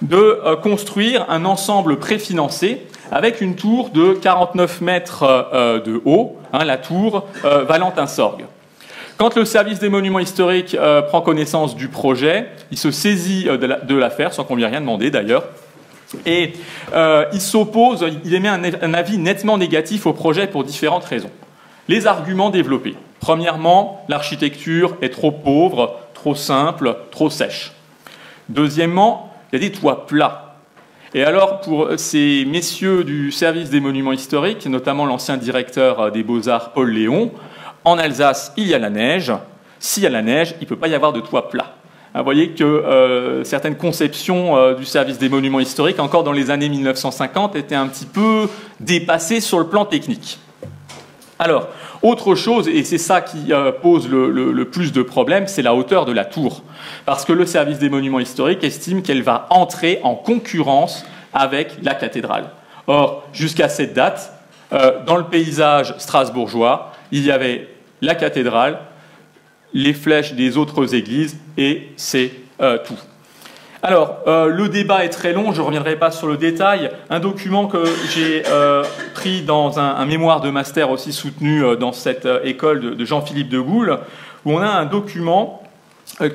de construire un ensemble préfinancé avec une tour de 49 mètres de haut, la tour Valentin-Sorgue. Quand le service des monuments historiques prend connaissance du projet, il se saisit de l'affaire, sans qu'on lui ait rien demandé d'ailleurs, et il s'oppose, il émet un avis nettement négatif au projet pour différentes raisons. Les arguments développés. Premièrement, l'architecture est trop pauvre, trop simple, trop sèche. Deuxièmement, il y a des toits plats. Et alors, pour ces messieurs du service des monuments historiques, notamment l'ancien directeur des Beaux-Arts, Paul Léon, en Alsace, il y a la neige. S'il y a la neige, il ne peut pas y avoir de toit plat. Vous voyez que certaines conceptions du service des monuments historiques, encore dans les années 1950, étaient un petit peu dépassées sur le plan technique. Alors, autre chose, et c'est ça qui pose le plus de problèmes, c'est la hauteur de la tour. Parce que le service des monuments historiques estime qu'elle va entrer en concurrence avec la cathédrale. Or, jusqu'à cette date, dans le paysage strasbourgeois, il y avait la cathédrale, les flèches des autres églises, et c'est tout. Alors, le débat est très long, je ne reviendrai pas sur le détail. Un document que j'ai pris dans un mémoire de master aussi soutenu dans cette école de Jean-Philippe de Goulle, où on a un document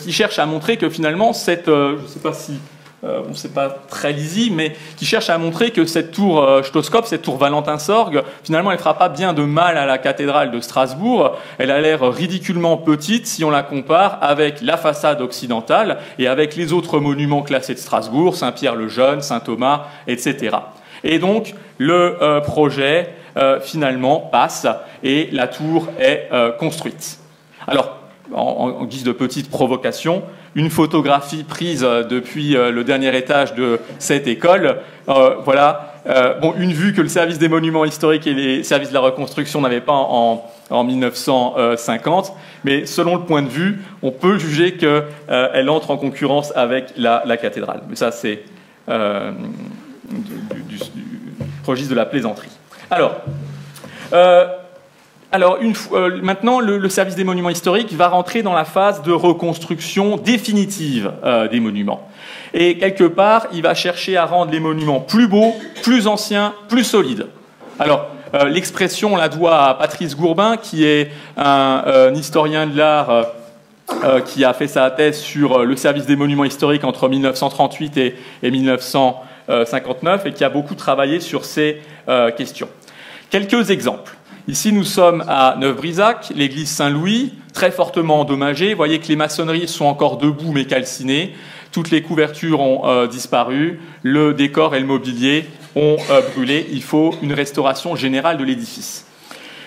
qui cherche à montrer que finalement, je ne sais pas si... c'est pas très lisible, mais qui cherche à montrer que cette tour Stosskopf, cette tour Valentin-Sorgue, finalement, elle ne fera pas bien de mal à la cathédrale de Strasbourg. Elle a l'air ridiculement petite si on la compare avec la façade occidentale et avec les autres monuments classés de Strasbourg, Saint-Pierre-le-Jeune, Saint-Thomas, etc. Et donc, le projet, finalement, passe et la tour est construite. Alors, en guise de petite provocation, une photographie prise depuis le dernier étage de cette école, voilà, une vue que le service des monuments historiques et les services de la reconstruction n'avaient pas en 1950, mais selon le point de vue, on peut juger qu'elle entre en concurrence avec la cathédrale. Mais ça, c'est du registre de la plaisanterie. Alors, maintenant, le service des monuments historiques va rentrer dans la phase de reconstruction définitive des monuments. Et quelque part, il va chercher à rendre les monuments plus beaux, plus anciens, plus solides. Alors, l'expression, on la doit à Patrice Gourbin, qui est un historien de l'art qui a fait sa thèse sur le service des monuments historiques entre 1938 et 1959, et qui a beaucoup travaillé sur ces questions. Quelques exemples. Ici, nous sommes à Neuf-Brisach, l'église Saint-Louis, très fortement endommagée. Vous voyez que les maçonneries sont encore debout mais calcinées. Toutes les couvertures ont disparu. Le décor et le mobilier ont brûlé. Il faut une restauration générale de l'édifice.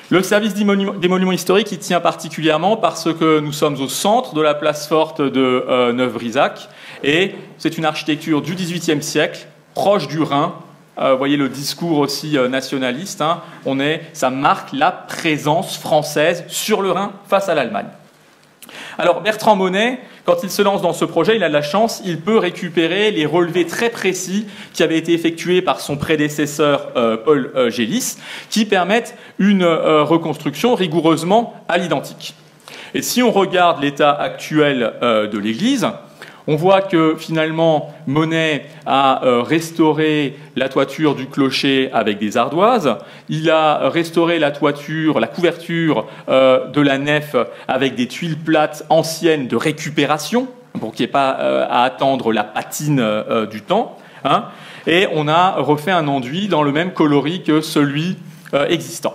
Le service des monuments historiques y tient particulièrement parce que nous sommes au centre de la place forte de Neuf-Brisach. Et c'est une architecture du XVIIIe siècle, proche du Rhin. Vous voyez le discours aussi nationaliste, ça marque la présence française sur le Rhin face à l'Allemagne. Alors Bertrand Monet, quand il se lance dans ce projet, il a de la chance, il peut récupérer les relevés très précis qui avaient été effectués par son prédécesseur Paul Gélis, qui permettent une reconstruction rigoureusement à l'identique. Et si on regarde l'état actuel de l'église, On voit que finalement, Monet a restauré la toiture du clocher avec des ardoises. Il a restauré la toiture, la couverture de la nef avec des tuiles plates anciennes de récupération, pour qu'il n'y ait pas à attendre la patine du temps. Hein. Et on a refait un enduit dans le même coloris que celui existant.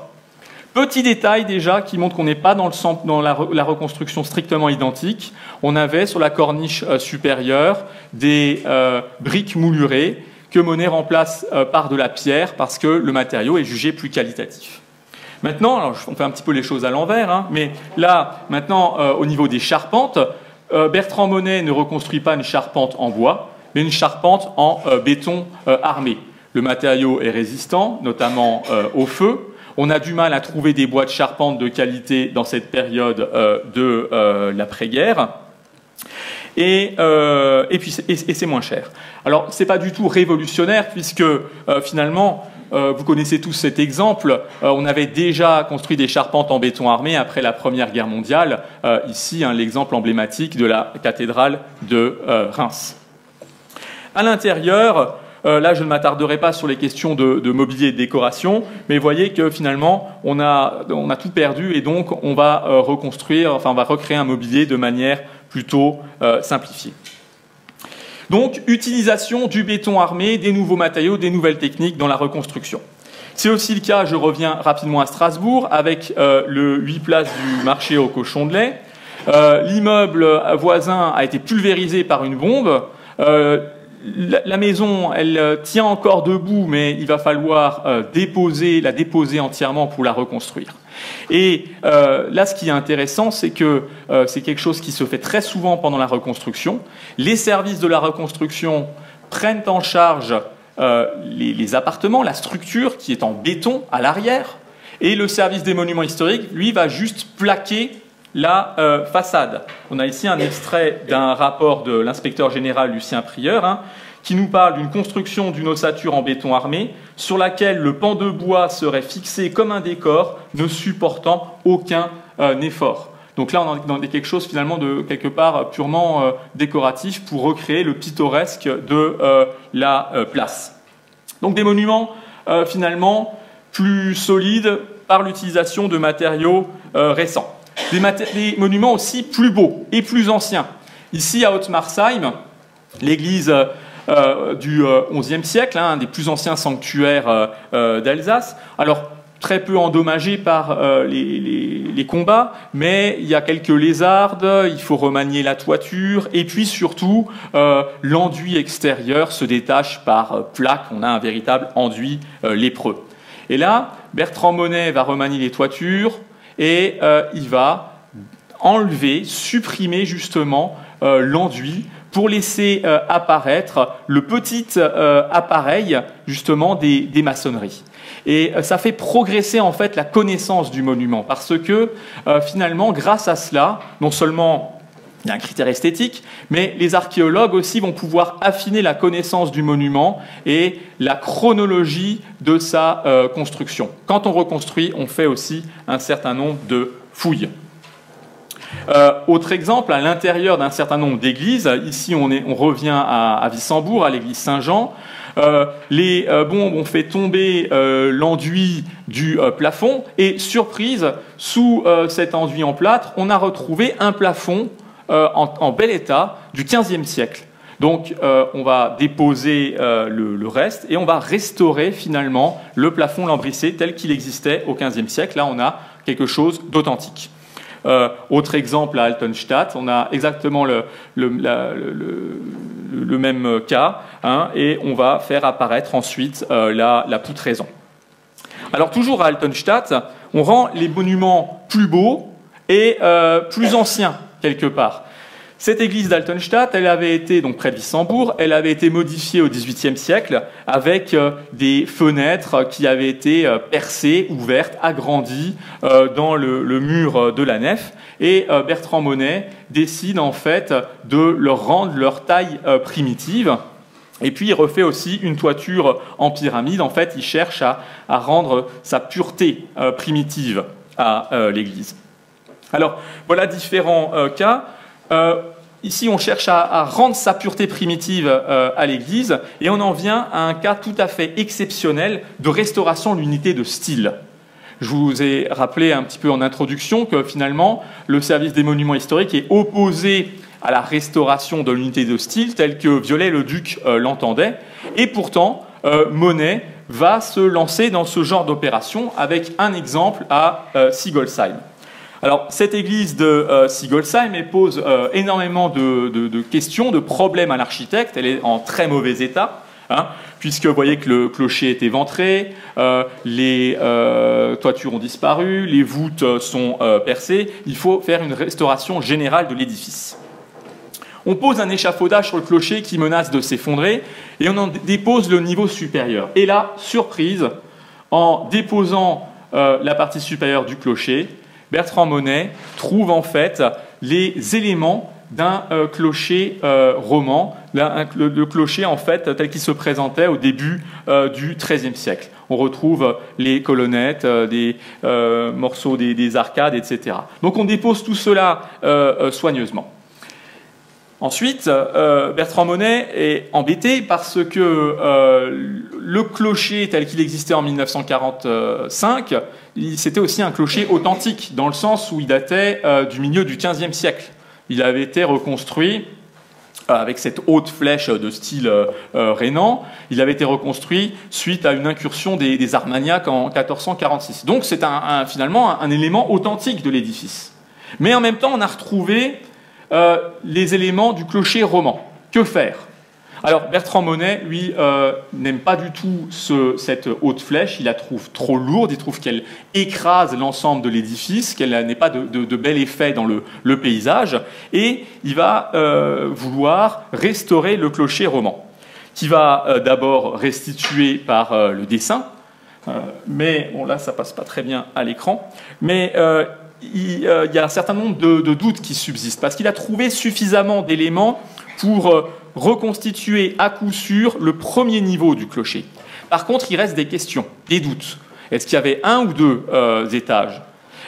Petit détail déjà qui montre qu'on n'est pas dans la reconstruction strictement identique. On avait sur la corniche supérieure des briques moulurées que Monet remplace par de la pierre parce que le matériau est jugé plus qualitatif. Maintenant, alors on fait un petit peu les choses à l'envers, hein, mais là, maintenant, au niveau des charpentes, Bertrand Monet ne reconstruit pas une charpente en bois, mais une charpente en béton armé. Le matériau est résistant, notamment au feu. On a du mal à trouver des bois de charpente de qualité dans cette période de l'après-guerre. Et c'est moins cher. Alors, ce n'est pas du tout révolutionnaire, puisque finalement, vous connaissez tous cet exemple, on avait déjà construit des charpentes en béton armé après la Première Guerre mondiale. Ici, hein, l'exemple emblématique de la cathédrale de Reims. À l'intérieur, là, je ne m'attarderai pas sur les questions de mobilier et de décoration, mais voyez que finalement, on a tout perdu et donc on va reconstruire, enfin, on va recréer un mobilier de manière plutôt simplifiée. Donc, utilisation du béton armé, des nouveaux matériaux, des nouvelles techniques dans la reconstruction. C'est aussi le cas, je reviens rapidement à Strasbourg, avec le 8 places du marché au cochon de lait. L'immeuble voisin a été pulvérisé par une bombe. La maison, elle tient encore debout, mais il va falloir la déposer entièrement pour la reconstruire. Et là, ce qui est intéressant, c'est que c'est quelque chose qui se fait très souvent pendant la reconstruction. Les services de la reconstruction prennent en charge les appartements, la structure qui est en béton à l'arrière, et le service des monuments historiques, lui, va juste plaquer la façade. On a ici un extrait d'un rapport de l'inspecteur général Lucien Prieur, hein, qui nous parle d'une construction d'une ossature en béton armé sur laquelle le pan de bois serait fixé comme un décor, ne supportant aucun effort. Donc là, on est dans quelque chose finalement de quelque part purement décoratif pour recréer le pittoresque de la place. Donc des monuments finalement plus solides par l'utilisation de matériaux récents. Des monuments aussi plus beaux et plus anciens. Ici, à Haute-Marsheim, l'église du XIe siècle, un des plus anciens sanctuaires d'Alsace. Alors, très peu endommagé par les combats, mais il y a quelques lézardes, il faut remanier la toiture, et puis surtout, l'enduit extérieur se détache par plaques. On a un véritable enduit lépreux. Et là, Bertrand Monet va remanier les toitures, et il va enlever, supprimer justement l'enduit pour laisser apparaître le petit appareil justement des maçonneries. Et ça fait progresser en fait la connaissance du monument parce que finalement, grâce à cela, non seulement il y a un critère esthétique, mais les archéologues aussi vont pouvoir affiner la connaissance du monument et la chronologie de sa construction. Quand on reconstruit, on fait aussi un certain nombre de fouilles. Autre exemple, à l'intérieur d'un certain nombre d'églises, ici on revient à Wissembourg, à l'église Saint-Jean, les bombes ont fait tomber l'enduit du plafond et, surprise, sous cet enduit en plâtre, on a retrouvé un plafond en bel état du XVe siècle. Donc on va déposer le reste et on va restaurer finalement le plafond lambrissé tel qu'il existait au XVe siècle. Là on a quelque chose d'authentique. Autre exemple à Altenstadt, on a exactement le même cas, hein, et on va faire apparaître ensuite la poutraison. Alors toujours à Altenstadt, on rend les monuments plus beaux et plus anciens quelque part. Cette église d'Altenstadt, elle avait été, donc près de Wissembourg, elle avait été modifiée au XVIIIe siècle avec des fenêtres qui avaient été percées, ouvertes, agrandies dans le mur de la nef. Et Bertrand Monet décide en fait de leur rendre leur taille primitive. Et puis il refait aussi une toiture en pyramide. En fait, il cherche à rendre sa pureté primitive à l'église. Alors, voilà différents cas. ici, on cherche à rendre sa pureté primitive à l'Église, et on en vient à un cas tout à fait exceptionnel de restauration de l'unité de style. Je vous ai rappelé un petit peu en introduction que finalement, le service des monuments historiques est opposé à la restauration de l'unité de style telle que Viollet-le-Duc l'entendait, et pourtant, Monet va se lancer dans ce genre d'opération avec un exemple à Sigolsheim. Alors, cette église de Sigolsheim pose énormément de questions, de problèmes à l'architecte. Elle est en très mauvais état, hein, puisque vous voyez que le clocher est éventré, les toitures ont disparu, les voûtes sont percées. Il faut faire une restauration générale de l'édifice. On pose un échafaudage sur le clocher qui menace de s'effondrer et on en dépose le niveau supérieur. Et là, surprise, en déposant la partie supérieure du clocher, Bertrand Monet trouve en fait les éléments d'un clocher roman, le clocher en fait tel qu'il se présentait au début du XIIIe siècle. On retrouve les colonnettes, des morceaux des arcades, etc. Donc on dépose tout cela soigneusement. Ensuite, Bertrand Monet est embêté parce que le clocher tel qu'il existait en 1945, c'était aussi un clocher authentique, dans le sens où il datait du milieu du XVe siècle. Il avait été reconstruit avec cette haute flèche de style rhénan. Il avait été reconstruit suite à une incursion des Armagnacs en 1446. Donc c'est finalement un élément authentique de l'édifice. Mais en même temps, on a retrouvé les éléments du clocher roman. Que faire? Alors Bertrand Monet, lui, n'aime pas du tout cette haute flèche, il la trouve trop lourde, il trouve qu'elle écrase l'ensemble de l'édifice, qu'elle n'ait pas de bel effet dans le paysage, et il va vouloir restaurer le clocher roman, qui va d'abord restituer par le dessin, mais bon là ça passe pas très bien à l'écran, mais il y a un certain nombre de doutes qui subsistent, parce qu'il a trouvé suffisamment d'éléments pour reconstituer à coup sûr le premier niveau du clocher. Par contre, il reste des questions, des doutes. Est-ce qu'il y avait un ou deux étages?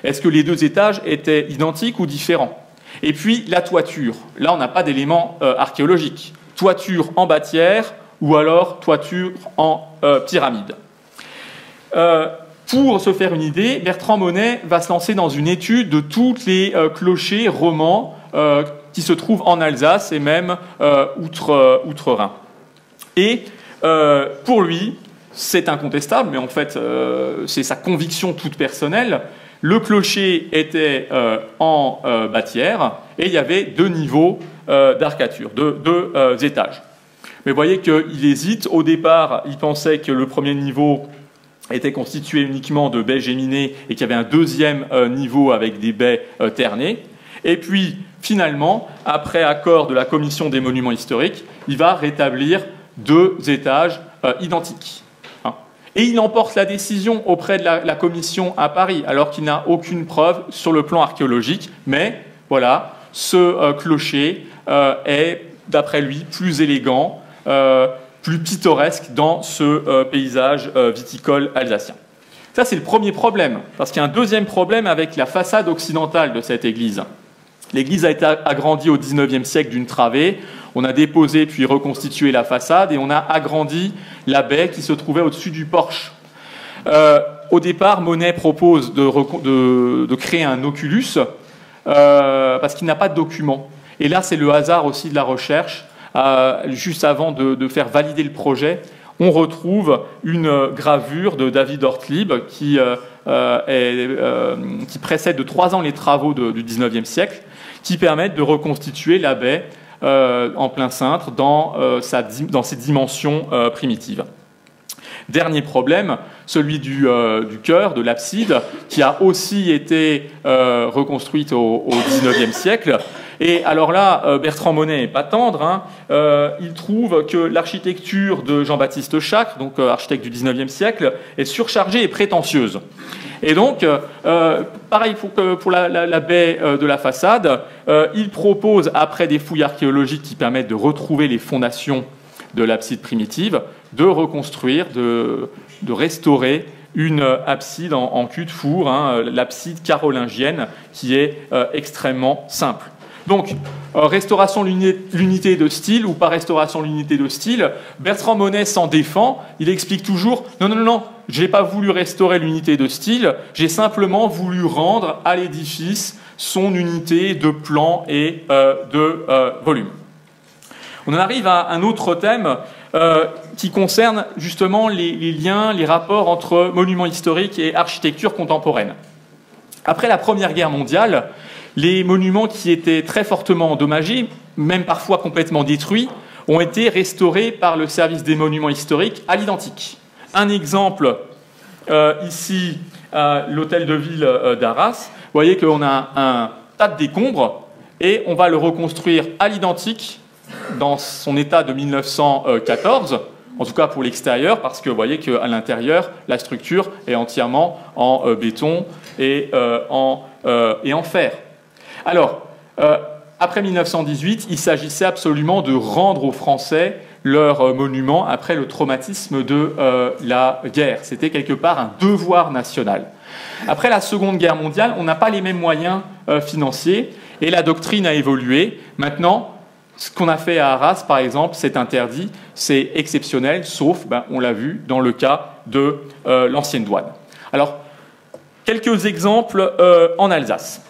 Est-ce que les deux étages étaient identiques ou différents? Et puis, la toiture. Là, on n'a pas d'éléments archéologiques. Toiture en bâtière ou alors toiture en pyramide. Pour se faire une idée, Bertrand Monet va se lancer dans une étude de tous les clochers romans qui se trouvent en Alsace et même outre-Rhin. Et pour lui, c'est incontestable, mais en fait c'est sa conviction toute personnelle, le clocher était en bâtière et il y avait deux niveaux d'arcature, deux étages. Mais vous voyez qu'il hésite. Au départ, il pensait que le premier niveau était constitué uniquement de baies géminées et qu'il y avait un deuxième niveau avec des baies ternées. Et puis, finalement, après accord de la Commission des monuments historiques, il va rétablir deux étages identiques. Et il emporte la décision auprès de la Commission à Paris, alors qu'il n'a aucune preuve sur le plan archéologique. Mais voilà, ce clocher est, d'après lui, plus élégant, plus pittoresque dans ce paysage viticole alsacien. Ça, c'est le premier problème, parce qu'il y a un deuxième problème avec la façade occidentale de cette église. L'église a été agrandie au XIXe siècle d'une travée. On a déposé puis reconstitué la façade et on a agrandi la baie qui se trouvait au-dessus du porche. Au départ, Monet propose de créer un oculus parce qu'il n'a pas de document. Et là, c'est le hasard aussi de la recherche. Juste avant de faire valider le projet, on retrouve une gravure de David Ortlieb qui précède de 3 ans les travaux du XIXe siècle, qui permettent de reconstituer la baie en plein cintre dans ses dimensions primitives. Dernier problème, celui du chœur, de l'abside, qui a aussi été reconstruite au XIXe siècle. Et alors là, Bertrand Monet n'est pas tendre, hein, il trouve que l'architecture de Jean-Baptiste Chacre, donc architecte du XIXe siècle, est surchargée et prétentieuse. Et donc, pareil pour la baie de la façade, il propose, après des fouilles archéologiques qui permettent de retrouver les fondations de l'abside primitive, de reconstruire, de restaurer une abside en cul de four, hein, l'abside carolingienne, qui est extrêmement simple. Donc, restauration de l'unité de style ou pas restauration de l'unité de style, Bertrand Monet s'en défend, il explique toujours « Non, non, non, non, je n'ai pas voulu restaurer l'unité de style, j'ai simplement voulu rendre à l'édifice son unité de plan et de volume. » On en arrive à un autre thème qui concerne justement les liens, les rapports entre monuments historiques et architecture contemporaine. Après la Première Guerre mondiale, les monuments qui étaient très fortement endommagés, même parfois complètement détruits, ont été restaurés par le service des monuments historiques à l'identique. Un exemple, ici, l'hôtel de ville d'Arras. Vous voyez qu'on a un tas de décombres et on va le reconstruire à l'identique dans son état de 1914, en tout cas pour l'extérieur, parce que vous voyez qu'à l'intérieur, la structure est entièrement en béton et en fer. Alors, après 1918, il s'agissait absolument de rendre aux Français leur monument après le traumatisme de la guerre. C'était quelque part un devoir national. Après la Seconde Guerre mondiale, on n'a pas les mêmes moyens financiers et la doctrine a évolué. Maintenant, ce qu'on a fait à Arras, par exemple, c'est interdit, c'est exceptionnel, sauf, on l'a vu, dans le cas de l'ancienne douane. Alors, quelques exemples en Alsace.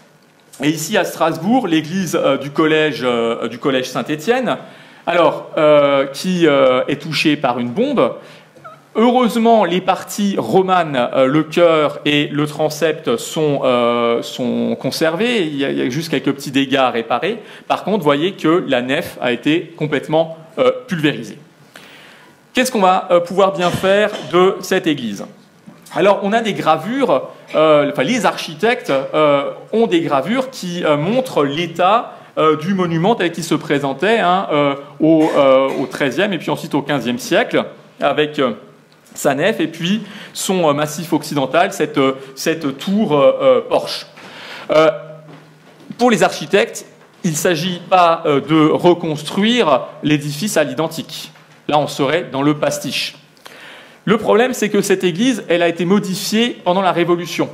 Et ici, à Strasbourg, l'église du collège Saint-Étienne, alors, qui est touchée par une bombe. Heureusement, les parties romanes, le chœur et le transept sont conservés. Il y a juste quelques petits dégâts à réparer. Par contre, vous voyez que la nef a été complètement pulvérisée. Qu'est-ce qu'on va pouvoir bien faire de cette église? Alors, on a des gravures, les architectes ont des gravures qui montrent l'état du monument tel qu'il se présentait au XIIIe et puis ensuite au XVe siècle, avec sa nef et puis son massif occidental, cette tour porche. Pour les architectes, il ne s'agit pas de reconstruire l'édifice à l'identique. Là, on serait dans le pastiche. Le problème, c'est que cette église, elle a été modifiée pendant la Révolution.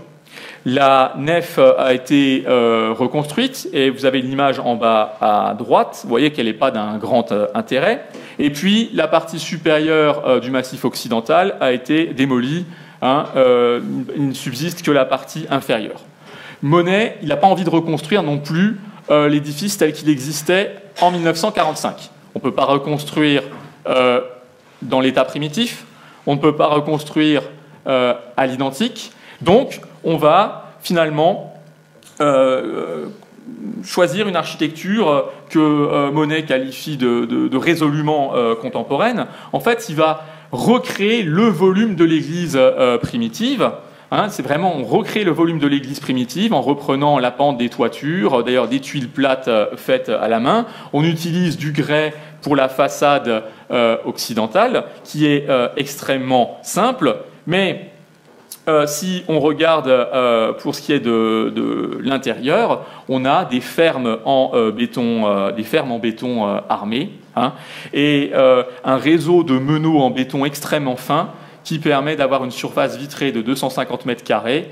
La nef a été reconstruite, et vous avez l'image en bas à droite. Vous voyez qu'elle n'est pas d'un grand intérêt. Et puis, la partie supérieure du massif occidental a été démolie. Il ne subsiste que la partie inférieure. Monet, il n'a pas envie de reconstruire non plus l'édifice tel qu'il existait en 1945. On ne peut pas reconstruire dans l'état primitif. On ne peut pas reconstruire à l'identique. Donc, on va finalement choisir une architecture que Monet qualifie de résolument contemporaine. En fait, il va recréer le volume de l'église primitive. C'est vraiment, on recrée le volume de l'église primitive en reprenant la pente des toitures, d'ailleurs des tuiles plates faites à la main. On utilise du grès pour la façade occidentale, qui est extrêmement simple, mais si on regarde pour ce qui est de l'intérieur, on a des fermes en béton, armé, et un réseau de meneaux en béton extrêmement fin qui permet d'avoir une surface vitrée de 250 mètres carrés,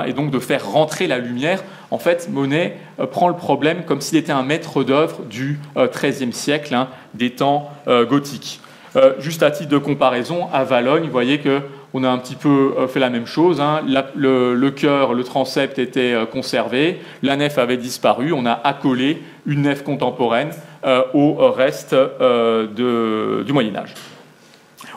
et donc de faire rentrer la lumière. En fait, Monet prend le problème comme s'il était un maître d'œuvre du XIIIe siècle, des temps gothiques. Juste à titre de comparaison, à Valognes, vous voyez qu'on a un petit peu fait la même chose. Le chœur, le transept était conservé, la nef avait disparu, on a accolé une nef contemporaine au reste du Moyen-Âge.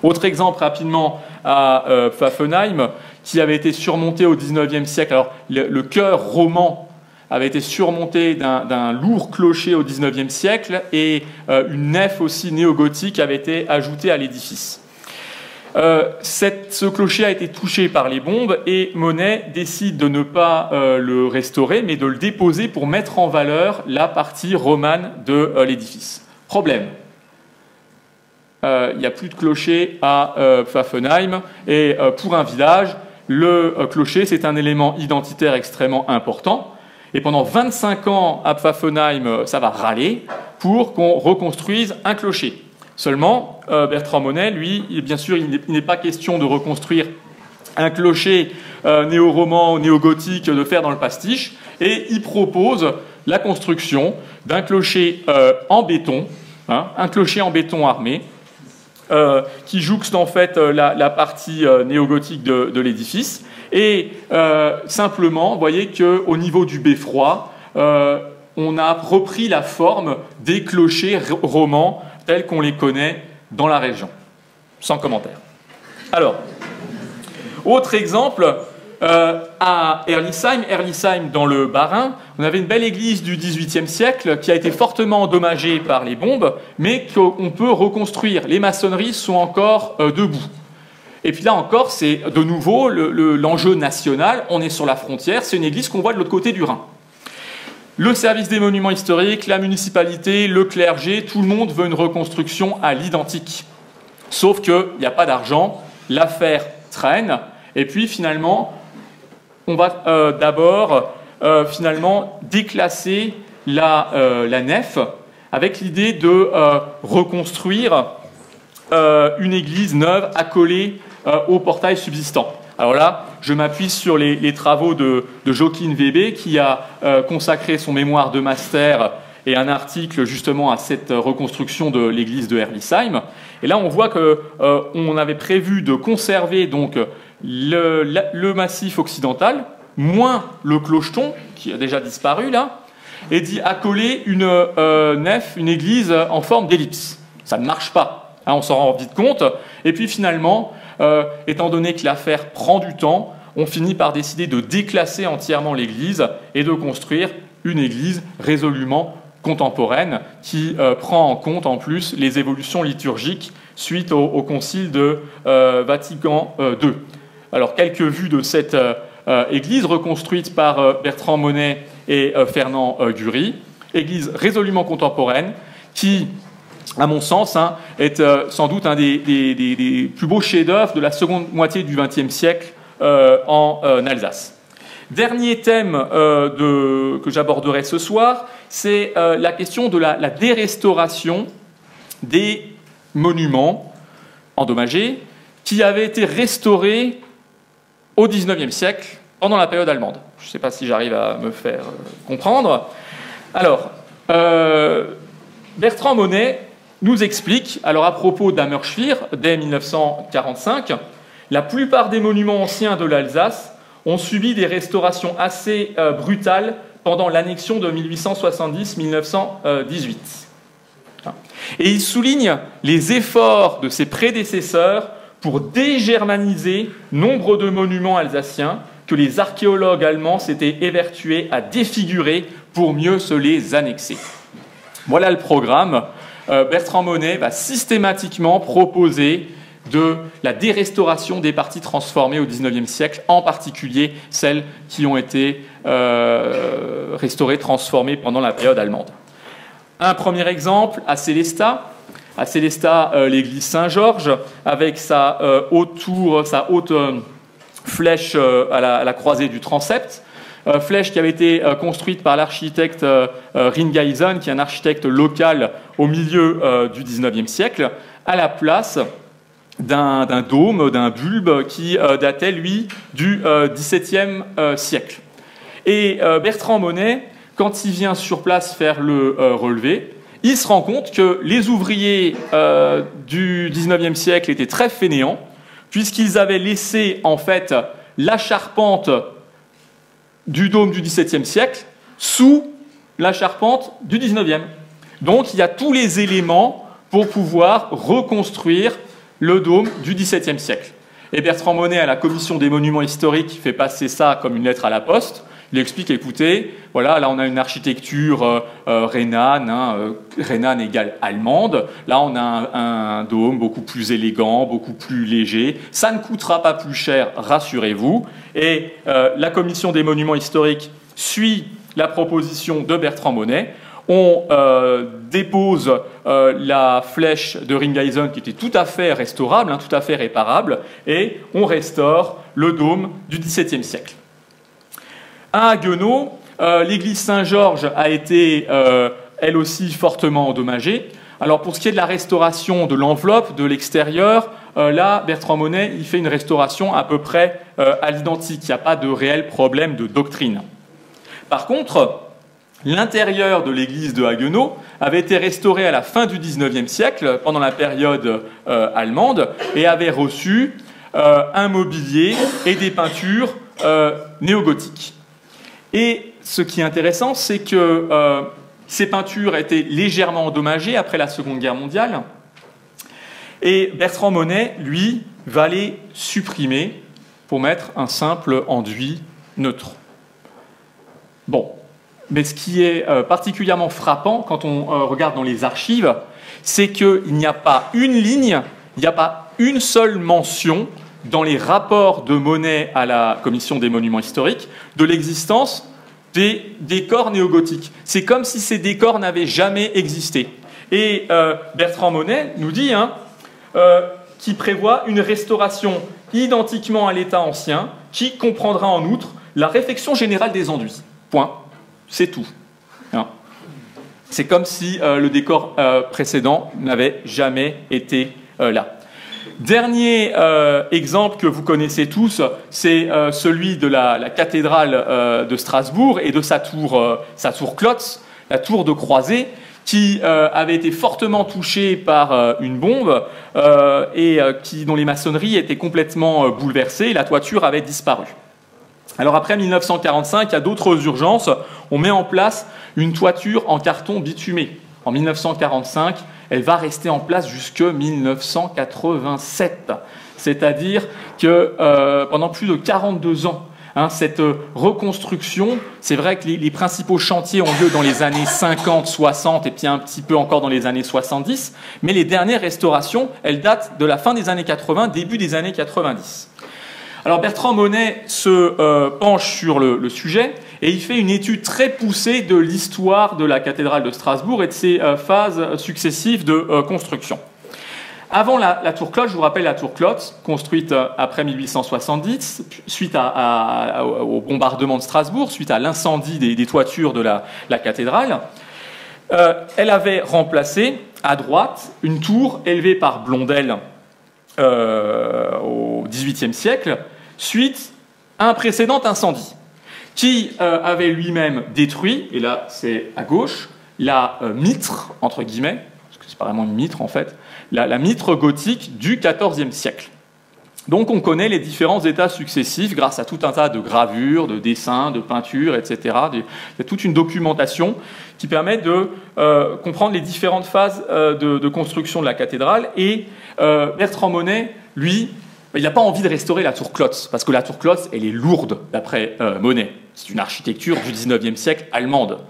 Autre exemple rapidement à Pfaffenheim, qui avait été surmonté au XIXe siècle. Alors, le chœur roman avait été surmonté d'un lourd clocher au XIXe siècle et une nef aussi néogothique avait été ajoutée à l'édifice. Ce clocher a été touché par les bombes et Monet décide de ne pas le restaurer, mais de le déposer pour mettre en valeur la partie romane de l'édifice. Problème. Il n'y a plus de clocher à Pfaffenheim et pour un village, le clocher, c'est un élément identitaire extrêmement important. Et pendant 25 ans, à Pfaffenheim, ça va râler pour qu'on reconstruise un clocher. Seulement, Bertrand Monet, lui, bien sûr, il n'est pas question de reconstruire un clocher néo-roman ou néo-gothique, de faire dans le pastiche, et il propose la construction d'un clocher en béton, hein, un clocher en béton armé, qui jouxte en fait la partie néogothique de l'édifice. Et simplement, vous voyez qu'au niveau du beffroi, on a repris la forme des clochers romans tels qu'on les connaît dans la région. Sans commentaire. Alors, autre exemple, à Erlisheim, dans le Bas-Rhin, on avait une belle église du XVIIIe siècle qui a été fortement endommagée par les bombes, mais qu'on peut reconstruire. Les maçonneries sont encore debout. Et puis là encore, c'est de nouveau l'enjeu national. On est sur la frontière, c'est une église qu'on voit de l'autre côté du Rhin. Le service des monuments historiques, la municipalité, le clergé, tout le monde veut une reconstruction à l'identique. Sauf qu'il n'y a pas d'argent, l'affaire traîne, et puis finalement, on va d'abord finalement déclasser la nef avec l'idée de reconstruire une église neuve accolée au portail subsistant. Alors là, je m'appuie sur les travaux de Joachim Weber qui a consacré son mémoire de master et un article justement à cette reconstruction de l'église de Erlisheim. Et là, on voit qu'on avait prévu de conserver donc le massif occidental, moins le clocheton, qui a déjà disparu là, et d'y accoler une nef, une église en forme d'ellipse. Ça ne marche pas, hein, on s'en rend vite compte. Et puis finalement, étant donné que l'affaire prend du temps, on finit par décider de déclasser entièrement l'église et de construire une église résolument contemporaine qui prend en compte en plus les évolutions liturgiques suite au concile de Vatican II. Alors, quelques vues de cette église reconstruite par Bertrand Monet et Fernand Gury. Église résolument contemporaine qui, à mon sens, hein, est sans doute un des plus beaux chefs-d'œuvre de la seconde moitié du XXe siècle en Alsace. Dernier thème que j'aborderai ce soir, c'est la question de la dérestauration des monuments endommagés qui avaient été restaurés au XIXe siècle, pendant la période allemande. Je ne sais pas si j'arrive à me faire comprendre. Alors, Bertrand Monet nous explique, alors à propos d'Hammerschwir, dès 1945, la plupart des monuments anciens de l'Alsace ont subi des restaurations assez brutales pendant l'annexion de 1870-1918. Et il souligne les efforts de ses prédécesseurs pour dégermaniser nombre de monuments alsaciens que les archéologues allemands s'étaient évertués à défigurer pour mieux se les annexer. Voilà le programme. Bertrand Monet va systématiquement proposer de la dérestauration des parties transformées au XIXe siècle, en particulier celles qui ont été restaurées, transformées pendant la période allemande. Un premier exemple à Sélestat. À Sélestat, l'église Saint-Georges, avec sa haute flèche à la croisée du transept, flèche qui avait été construite par l'architecte Ringeisen, qui est un architecte local au milieu du XIXe siècle, à la place d'un dôme, d'un bulbe qui datait, lui, du XVIIe siècle. Et Bertrand Monet, quand il vient sur place faire le relevé, il se rend compte que les ouvriers du XIXe siècle étaient très fainéants, puisqu'ils avaient laissé en fait la charpente du dôme du XVIIe siècle sous la charpente du XIXe. Donc il y a tous les éléments pour pouvoir reconstruire le dôme du XVIIe siècle. Et Bertrand Monet, à la commission des monuments historiques, fait passer ça comme une lettre à la poste. Il explique, écoutez, voilà, là on a une architecture rhénane, rhénane égale allemande. Là on a un dôme beaucoup plus élégant, beaucoup plus léger. Ça ne coûtera pas plus cher, rassurez-vous. Et la commission des monuments historiques suit la proposition de Bertrand Monet. On dépose la flèche de Ringeisen qui était tout à fait restaurable, tout à fait réparable, et on restaure le dôme du XVIIe siècle. À Haguenau, l'église Saint-Georges a été, elle aussi, fortement endommagée. Alors, pour ce qui est de la restauration de l'enveloppe, de l'extérieur, là, Bertrand Monet, il fait une restauration à peu près à l'identique. Il n'y a pas de réel problème de doctrine. Par contre, L'intérieur de l'église de Haguenau avait été restauré à la fin du XIXe siècle, pendant la période allemande, et avait reçu un mobilier et des peintures néogothiques. Et ce qui est intéressant, c'est que ces peintures étaient légèrement endommagées après la Seconde Guerre mondiale, et Bertrand Monet, lui, va les supprimer pour mettre un simple enduit neutre. Bon. Mais ce qui est particulièrement frappant quand on regarde dans les archives, c'est qu'il n'y a pas une ligne, il n'y a pas une seule mention dans les rapports de Monet à la Commission des monuments historiques de l'existence des décors néogothiques. C'est comme si ces décors n'avaient jamais existé. Et Bertrand Monet nous dit qu'il prévoit une restauration identiquement à l'état ancien qui comprendra en outre la réfection générale des enduits. Point. C'est tout. C'est comme si le décor précédent n'avait jamais été là. Dernier exemple que vous connaissez tous, c'est celui de la cathédrale de Strasbourg et de sa tour Klotz, la tour de croisée, qui avait été fortement touchée par une bombe et dont les maçonneries étaient complètement bouleversées et la toiture avait disparu. Alors après 1945, il y a d'autres urgences. On met en place une toiture en carton bitumé. En 1945, elle va rester en place jusque 1987. C'est-à-dire que pendant plus de 42 ans, cette reconstruction, c'est vrai que les principaux chantiers ont lieu dans les années 50, 60 et puis un petit peu encore dans les années 70, mais les dernières restaurations, elles datent de la fin des années 80, début des années 90. Alors Bertrand Monet se penche sur le sujet et il fait une étude très poussée de l'histoire de la cathédrale de Strasbourg et de ses phases successives de construction. Avant la tour Klotz, je vous rappelle la tour Klotz, construite après 1870, suite au bombardement de Strasbourg, suite à l'incendie des toitures de la cathédrale, elle avait remplacé à droite une tour élevée par Blondel au XVIIIe siècle, suite à un précédent incendie, qui avait lui-même détruit, et là c'est à gauche, la mitre, entre guillemets, parce que c'est pas vraiment une mitre en fait, la mitre gothique du XIVe siècle. Donc on connaît les différents états successifs grâce à tout un tas de gravures, de dessins, de peintures, etc. Il y a toute une documentation qui permet de comprendre les différentes phases de construction de la cathédrale. Et Bertrand Monet, lui, il n'a pas envie de restaurer la tour Klotz, parce que la tour Klotz, elle est lourde, d'après Monet. C'est une architecture du XIXe siècle allemande.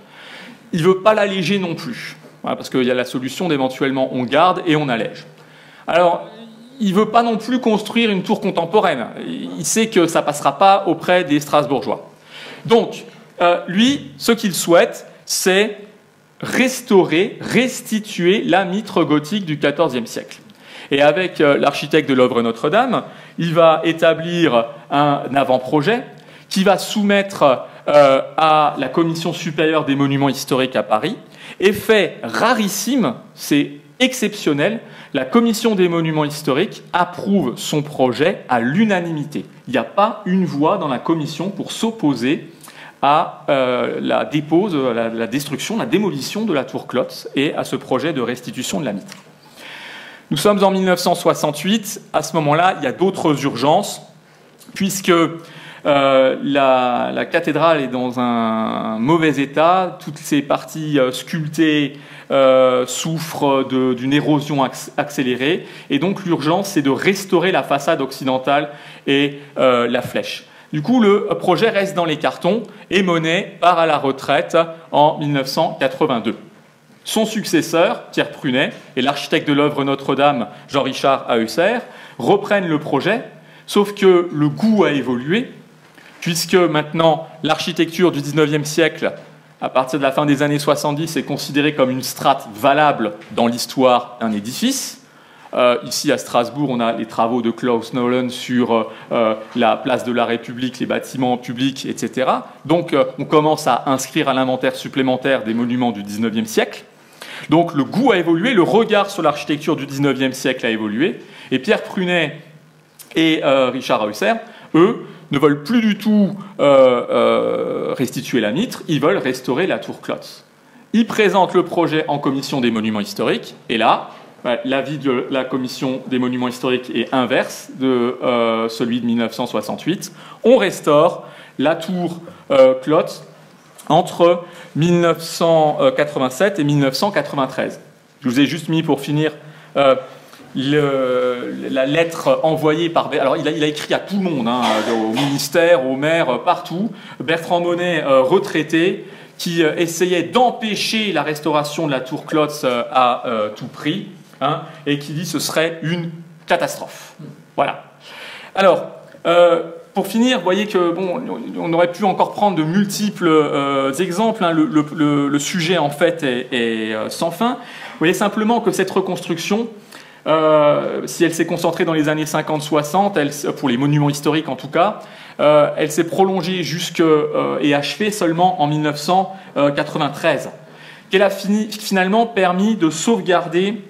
Il ne veut pas l'alléger non plus, parce qu'il y a la solution d'éventuellement on garde et on allège. Alors, il ne veut pas non plus construire une tour contemporaine. Il sait que ça ne passera pas auprès des Strasbourgeois. Donc, lui, ce qu'il souhaite, c'est restaurer, restituer la mitre gothique du XIVe siècle. Et avec l'architecte de l'œuvre Notre-Dame, il va établir un avant-projet qui va soumettre à la Commission supérieure des monuments historiques à Paris. Et fait rarissime, c'est exceptionnel, la Commission des monuments historiques approuve son projet à l'unanimité. Il n'y a pas une voix dans la commission pour s'opposer à la destruction, la démolition de la tour Klotz et à ce projet de restitution de la mitre. Nous sommes en 1968. À ce moment-là, il y a d'autres urgences, puisque la cathédrale est dans un mauvais état. Toutes ses parties sculptées souffrent d'une érosion accélérée. Et donc l'urgence, c'est de restaurer la façade occidentale et la flèche. Du coup, le projet reste dans les cartons et Monet part à la retraite en 1982. Son successeur, Pierre Prunet, et l'architecte de l'œuvre Notre-Dame, Jean-Richard Haeusser, reprennent le projet, sauf que le goût a évolué, puisque maintenant l'architecture du XIXe siècle, à partir de la fin des années 70, est considérée comme une strate valable dans l'histoire d'un édifice. Ici à Strasbourg, on a les travaux de Klaus Nolen sur la place de la République, les bâtiments publics, etc. Donc on commence à inscrire à l'inventaire supplémentaire des monuments du XIXe siècle. Donc le goût a évolué, le regard sur l'architecture du XIXe siècle a évolué, et Pierre Prunet et Richard Haeusser, eux, ne veulent plus du tout restituer la mitre, ils veulent restaurer la tour Klotz. Ils présentent le projet en commission des monuments historiques, et là, l'avis de la commission des monuments historiques est inverse de celui de 1968. On restaure la tour Klotz entre 1987 et 1993. Je vous ai juste mis pour finir la lettre envoyée par... Alors, il a écrit à tout le monde, hein, au ministère, au maire, partout. Bertrand Monet, retraité, qui essayait d'empêcher la restauration de la tour Klotz à tout prix, hein, et qui dit que ce serait une catastrophe. Voilà. Alors, pour finir, vous voyez que on aurait pu encore prendre de multiples exemples. Hein. Le sujet, en fait, est sans fin. Vous voyez simplement que cette reconstruction, si elle s'est concentrée dans les années 50-60, pour les monuments historiques en tout cas, elle s'est prolongée et achevée seulement en 1993, qu'elle a finalement permis de sauvegarder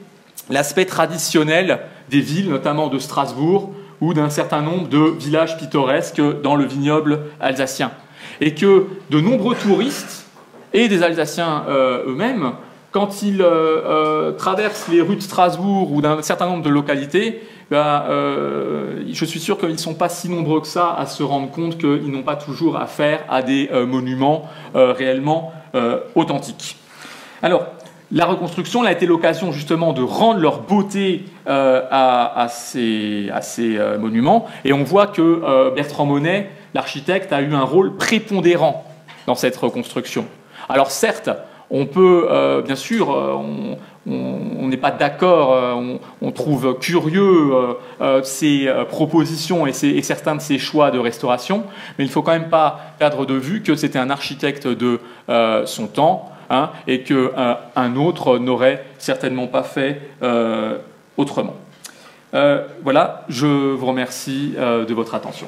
l'aspect traditionnel des villes, notamment de Strasbourg, ou d'un certain nombre de villages pittoresques dans le vignoble alsacien. Et que de nombreux touristes, et des Alsaciens eux-mêmes, quand ils traversent les rues de Strasbourg ou d'un certain nombre de localités, je suis sûr qu'ils ne sont pas si nombreux que ça à se rendre compte qu'ils n'ont pas toujours affaire à des monuments réellement authentiques. Alors, la reconstruction a été l'occasion justement de rendre leur beauté à ces monuments, et on voit que Bertrand Monet, l'architecte, a eu un rôle prépondérant dans cette reconstruction. Alors certes, on peut, bien sûr, on n'est pas d'accord, on trouve curieux ces propositions et certains de ces choix de restauration, mais il ne faut quand même pas perdre de vue que c'était un architecte de son temps, hein, et qu'un autre n'aurait certainement pas fait autrement. Voilà, je vous remercie de votre attention.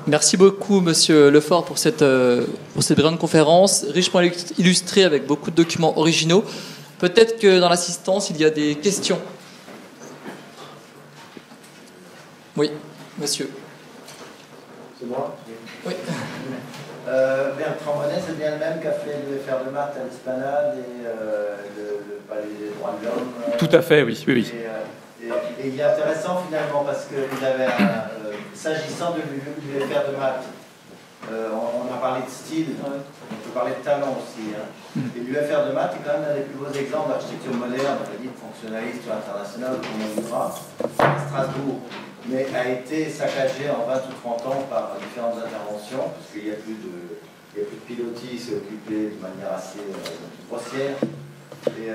Merci beaucoup, Monsieur Lefort, pour cette brillante conférence, richement illustrée avec beaucoup de documents originaux. Peut-être que dans l'assistance, il y a des questions. Oui, monsieur. C'est moi? Oui. Bertrand Monet, c'est bien le même qu'a fait le FR de Marthe à l'Esplanade et le Palais des droits de l'homme. Tout à fait, oui. Et il est intéressant finalement parce qu'il avait s'agissant de l'UFR de maths, on a parlé de style, on peut parler de talent aussi. Hein. Et l'UFR de maths est quand même un des plus beaux exemples d'architecture moderne, on va dire fonctionnaliste ou internationale, comme on dira, à Strasbourg, mais a été saccagé en 20 ou 30 ans par différentes interventions, parce qu'il n'y a plus de pilotis, c'est occupé de manière assez grossière. Et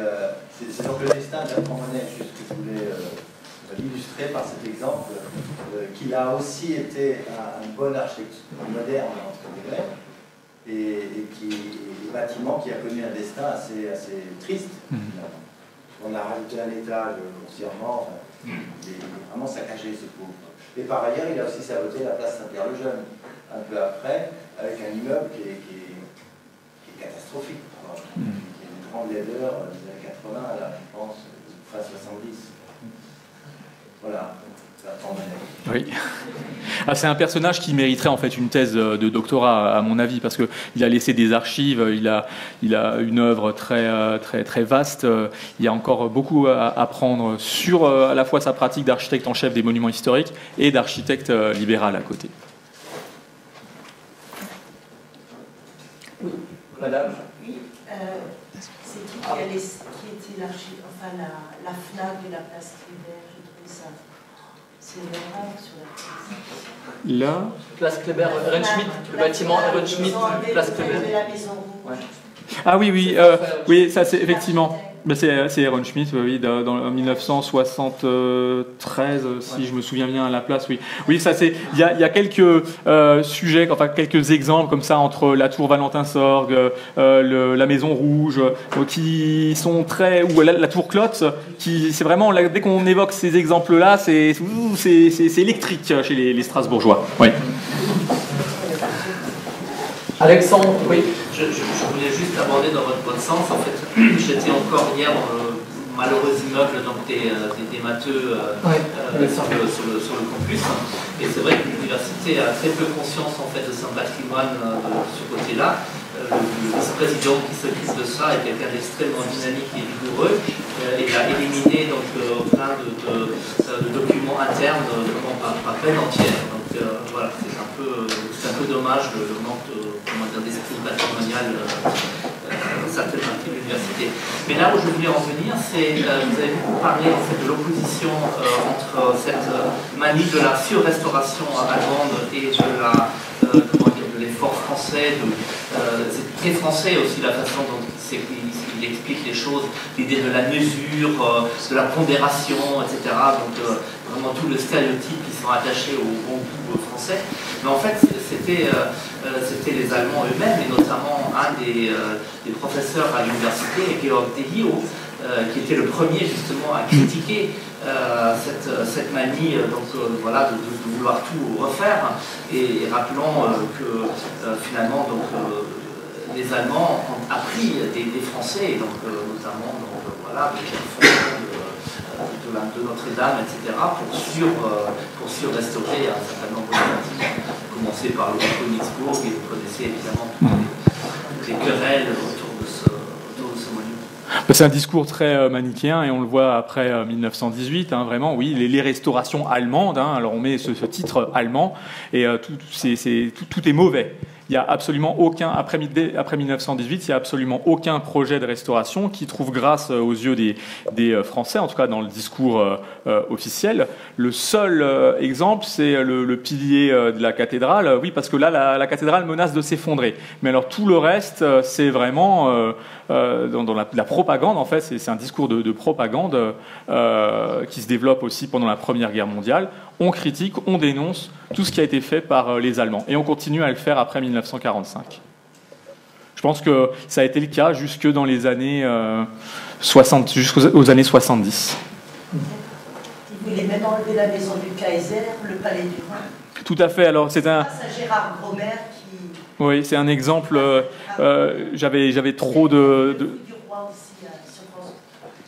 c'est donc le destin de Bertrand Monet, juste que je voulais illustrer par cet exemple, qu'il a aussi été un bon architecte moderne, entre guillemets, et bâtiment qui a connu un destin assez triste. On a rajouté un étage grossièrement, il est vraiment saccagé ce pauvre. Et par ailleurs, il a aussi saboté la place Saint-Pierre-le-Jeune, un peu après, avec un immeuble qui est catastrophique. Grande laideur des années 80, là, je pense, fin 70. Voilà. Oui. Ah, c'est un personnage qui mériterait en fait une thèse de doctorat, à mon avis, parce qu'il a laissé des archives, il a une œuvre très vaste. Il y a encore beaucoup à apprendre sur à la fois sa pratique d'architecte en chef des monuments historiques et d'architecte libéral à côté. Oui, madame. Oui. C'est qui était la FNAC et la place Kléber, je trouve ça. C'est l'erreur sur la place. Là Place Kléber, Ehrenschmidt, le bâtiment Ehrenschmidt, place Kléber. La maison rouge. Ouais. Ah oui, oui, ça c'est effectivement. C'est Ehrenschmidt, oui, dans 1973, si je me souviens bien, à la place, oui. Oui, ça c'est. Il y a quelques sujets, enfin quelques exemples comme ça entre la tour Valentin-Sorgue, la Maison Rouge, qui sont très, ou la tour Klotz, qui c'est vraiment dès qu'on évoque ces exemples-là, c'est électrique chez les Strasbourgeois. Oui. Alexandre, oui. Je voulais juste aborder dans votre sens. En fait, j'étais encore hier dans le malheureux immeuble donc des matheux sur le campus. Et c'est vrai que l'université a très peu conscience en fait de son patrimoine de ce côté-là. Le vice-président qui s'occupe de ça est quelqu'un d'extrêmement dynamique et vigoureux. Il a éliminé donc plein de documents internes par peine entière. Donc voilà, c'est un peu dommage le manque d'esprit patrimonial certaines parties de l'université. Mais là où je voulais en venir, c'est vous avez beaucoup parlé en fait, de l'opposition entre cette manie de la surrestauration allemande et de l'effort français. C'est très français aussi la façon dont il explique les choses, l'idée de la mesure, de la pondération, etc. Donc vraiment tout le stéréotype qui sont attachés au bon goût français. Mais en fait, c'était les Allemands eux-mêmes, et notamment un des professeurs à l'université, Georg Dehio, qui était le premier justement à critiquer cette manie voilà, de vouloir tout refaire. Et rappelons que finalement les Allemands ont appris des Français, donc, notamment voilà, de Notre-Dame, etc., pour surrestaurer un certain nombre de bâtiments, commencer par le Königsbourg, et vous connaissez évidemment toutes les querelles autour de ce monument. C'est un discours très manichéen, et on le voit après 1918, vraiment, oui, les restaurations allemandes, alors on met ce titre allemand, et tout est mauvais. Il n'y a absolument aucun, après 1918, il n'y a absolument aucun projet de restauration qui trouve grâce aux yeux des Français, en tout cas dans le discours officiel. Le seul exemple, c'est le pilier de la cathédrale. Oui, parce que là, la cathédrale menace de s'effondrer. Mais alors tout le reste, c'est vraiment dans la propagande, en fait, c'est un discours de propagande qui se développe aussi pendant la Première Guerre mondiale. On critique, on dénonce tout ce qui a été fait par les Allemands. Et on continue à le faire après 1945. Je pense que ça a été le cas jusque dans les années 60, jusqu'aux années 70. Ils voulaient même enlever la maison du Kaiser, le palais du Rhin. Tout à fait. Alors c'est un. Grâce à Gérard Gromer qui. Oui, c'est un exemple. J'avais trop de. Du roi aussi sur France.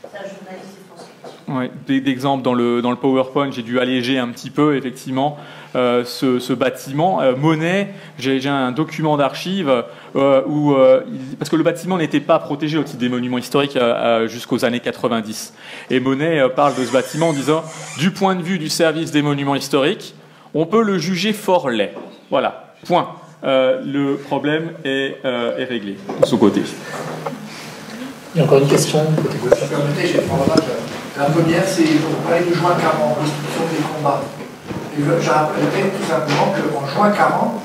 C'est un journaliste de France Culture. Oui, d'exemples dans le PowerPoint, j'ai dû alléger un petit peu, effectivement, ce bâtiment. Monet, j'ai un document d'archives parce que le bâtiment n'était pas protégé au titre des monuments historiques jusqu'aux années 90. Et Monet parle de ce bâtiment en disant, du point de vue du service des monuments historiques, on peut le juger fort laid. Voilà, point. Le problème est réglé de ce côté. Il y a encore une question côté gauche. Si vous permettez, j'ai trois remarques. La première, c'est vous parlez de juin 40, destruction des combats. Et je rappellerai tout simplement qu'en juin 40,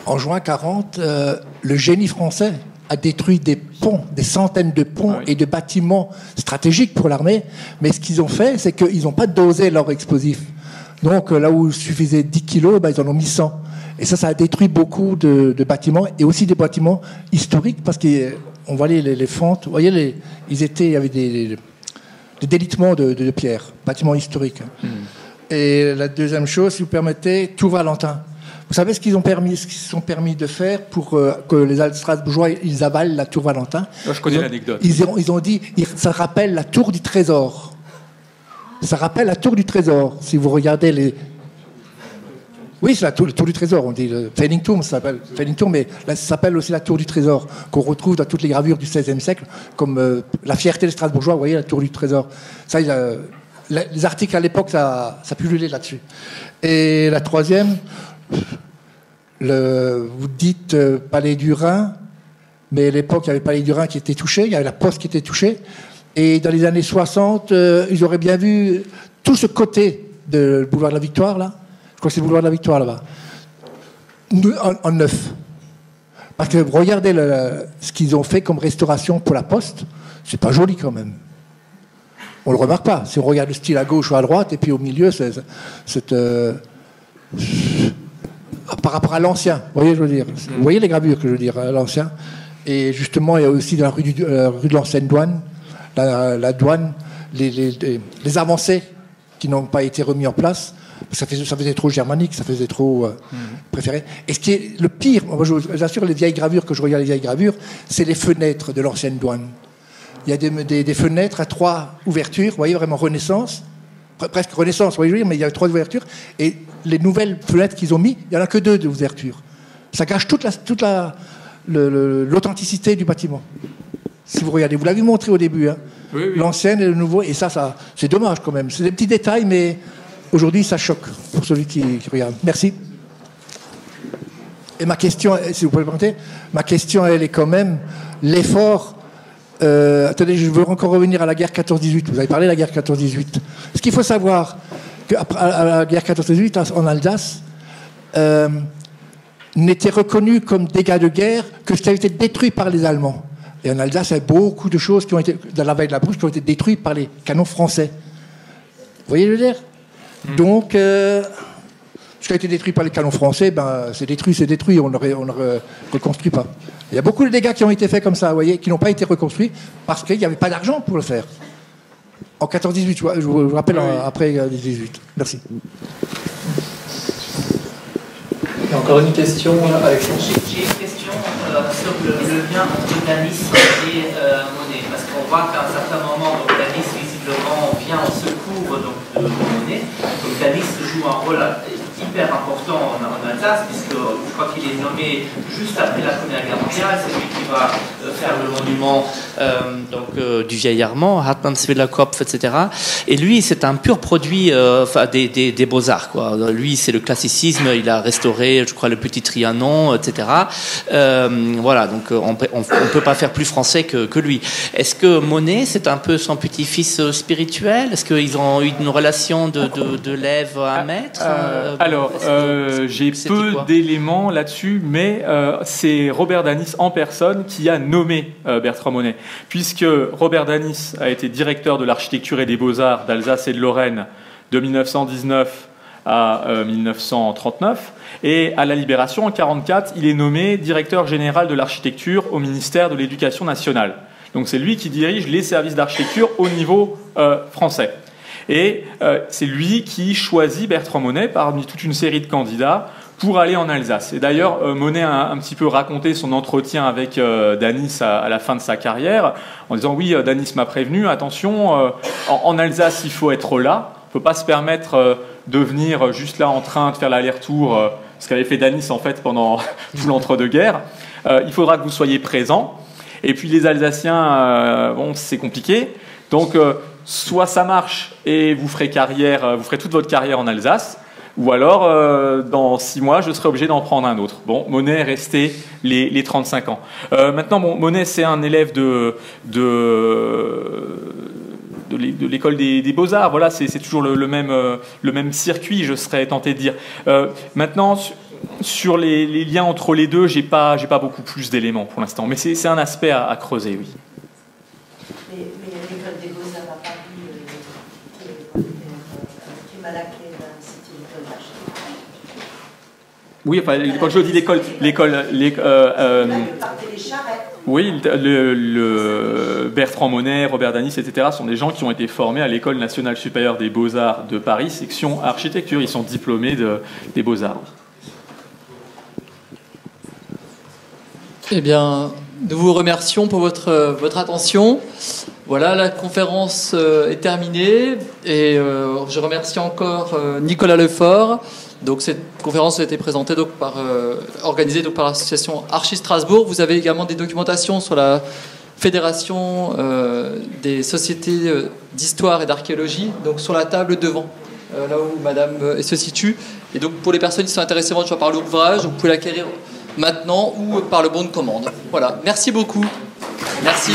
en juin 40, le génie français a détruit des ponts, des centaines de ponts et de bâtiments stratégiques pour l'armée. Mais ce qu'ils ont fait, c'est qu'ils n'ont pas dosé leur explosif. Donc là où il suffisait 10 kilos, ils en ont mis 100. Et ça a détruit beaucoup de bâtiments, et aussi des bâtiments historiques, parce qu'on voyait les fentes, vous voyez, il y avait des délitements de pierre, bâtiments historiques. Et la deuxième chose, si vous permettez, Tour Valentin. Vous savez ce qu'ils se sont permis de faire pour que les Strasbourgeois ils avalent la Tour Valentin? Je connais l'anecdote. Ils ont dit, ça rappelle la Tour du Trésor. Ça rappelle la Tour du Trésor. Si vous regardez les... Oui, c'est la tour du Trésor, on dit. Le Fellingturm, ça s'appelle Fellingturm, mais là, ça s'appelle aussi la Tour du Trésor, qu'on retrouve dans toutes les gravures du XVIe siècle, comme la fierté des Strasbourgeois, vous voyez, la Tour du Trésor. Ça, les articles à l'époque, ça pullulait là-dessus. Et la troisième, vous dites Palais du Rhin, mais à l'époque, il y avait le Palais du Rhin qui était touché, il y avait la Poste qui était touchée, et dans les années 60, ils auraient bien vu tout ce côté de boulevard de la Victoire, là. Je crois que c'est le boulevard de la Victoire là-bas, en neuf. Parce que regardez ce qu'ils ont fait comme restauration pour la Poste, c'est pas joli quand même. On le remarque pas. Si on regarde le style à gauche ou à droite, et puis au milieu, par rapport à l'ancien, vous voyez, je veux dire. Vous voyez les gravures que je veux dire, à l'ancien. Et justement, il y a aussi dans la rue de l'ancienne douane, la douane, les avancées qui n'ont pas été remis en place. Ça faisait trop germanique, ça faisait trop préféré. Et ce qui est le pire, moi je vous assure, les vieilles gravures, que je regarde les vieilles gravures, c'est les fenêtres de l'ancienne douane. Il y a des fenêtres à 3 ouvertures, vous voyez, vraiment Renaissance, presque Renaissance, vous voyez, mais il y a 3 ouvertures. Et les nouvelles fenêtres qu'ils ont mis, il n'y en a que 2 ouvertures. Ça gâche toute l'authenticité du bâtiment. Si vous regardez, vous l'avez montré au début, hein. Oui, oui. L'ancienne et le nouveau, et ça c'est dommage quand même. C'est des petits détails, mais aujourd'hui ça choque pour celui qui regarde. Merci. Et ma question, si vous pouvez le présenter, ma question elle est quand même l'effort. Attendez, je veux encore revenir à la guerre 14-18. Vous avez parlé de la guerre 14-18. Ce qu'il faut savoir, qu'après la guerre 14-18 en Alsace, n'était reconnu comme dégâts de guerre que ça a été détruit par les Allemands. Et en Alsace, il y a beaucoup de choses qui ont été, dans la vallée de la Bruche, qui ont été détruites par les canons français. Vous voyez, je veux dire? Donc, ce qui a été détruit par les canons français, ben, c'est détruit, on ne reconstruit pas. Il y a beaucoup de dégâts qui ont été faits comme ça, vous voyez, qui n'ont pas été reconstruits parce qu'il n'y avait pas d'argent pour le faire. En 14-18, je vous rappelle, après 18. Merci. Il y a encore une question, Alexandre. J'ai une question sur le lien entre Danis et Monet, parce qu'on voit qu'à un certain moment, donc, Danis visiblement vient en secours de Monet. Donc Danis joue un rôle hyper important en Alsace, puisque je crois qu'il est nommé juste après la Première Guerre mondiale. C'est lui qui va faire le monument du vieil Armand, Hartmannswiller Kopf, etc. Et lui, c'est un pur produit des beaux-arts, quoi. Lui, c'est le classicisme, il a restauré, je crois, le Petit Trianon, etc. Voilà, donc on peut pas faire plus français que lui. Est-ce que Monet, c'est un peu son petit-fils spirituel? Est-ce qu'ils ont eu une relation de lève à maître? Alors, j'ai peu d'éléments là-dessus, mais c'est Robert Danis en personne qui a nommé Bertrand Monet, puisque Robert Danis a été directeur de l'architecture et des beaux-arts d'Alsace et de Lorraine de 1919 à 1939, et à la Libération, en 1944, il est nommé directeur général de l'architecture au ministère de l'Éducation nationale. Donc c'est lui qui dirige les services d'architecture au niveau français. Et c'est lui qui choisit Bertrand Monet parmi toute une série de candidats pour aller en Alsace. Et d'ailleurs, Monet a un petit peu raconté son entretien avec Danis à la fin de sa carrière, en disant « Oui, Danis m'a prévenu, attention, en Alsace, il faut être là, on ne peut pas se permettre de venir juste là en train de faire l'aller-retour, ce qu'avait fait Danis en fait pendant tout l'entre-deux-guerres. Il faudra que vous soyez présents. Et puis les Alsaciens, bon, c'est compliqué. Donc, soit ça marche et vous ferez toute votre carrière en Alsace, ou alors, dans 6 mois, je serai obligé d'en prendre un autre. Bon, Monet est resté les 35 ans. Maintenant, bon, Monet, c'est un élève de l'école des Beaux-Arts. Voilà, c'est toujours le même circuit, je serais tenté de dire. Maintenant, sur les liens entre les deux, j'ai pas beaucoup plus d'éléments pour l'instant. Mais c'est un aspect à creuser, oui. Mais l'école des Beaux-Arts à Paris, qui m'a laqué, c'était l'école d'architecture. Oui, enfin, quand je dis l'école, oui, le Bertrand Monet, Robert Danis, etc. sont des gens qui ont été formés à l'École nationale supérieure des Beaux-Arts de Paris, section architecture. Ils sont diplômés des Beaux-Arts. Eh bien, nous vous remercions pour votre attention. Voilà, la conférence est terminée et je remercie encore Nicolas Lefort. Donc cette conférence a été présentée organisée par l'association Archi Strasbourg. Vous avez également des documentations sur la Fédération des sociétés d'histoire et d'archéologie, donc sur la table devant, là où Madame se situe. Et donc pour les personnes qui sont intéressées par l'ouvrage, vous pouvez l'acquérir maintenant ou par le bon de commande. Voilà, merci beaucoup. Merci.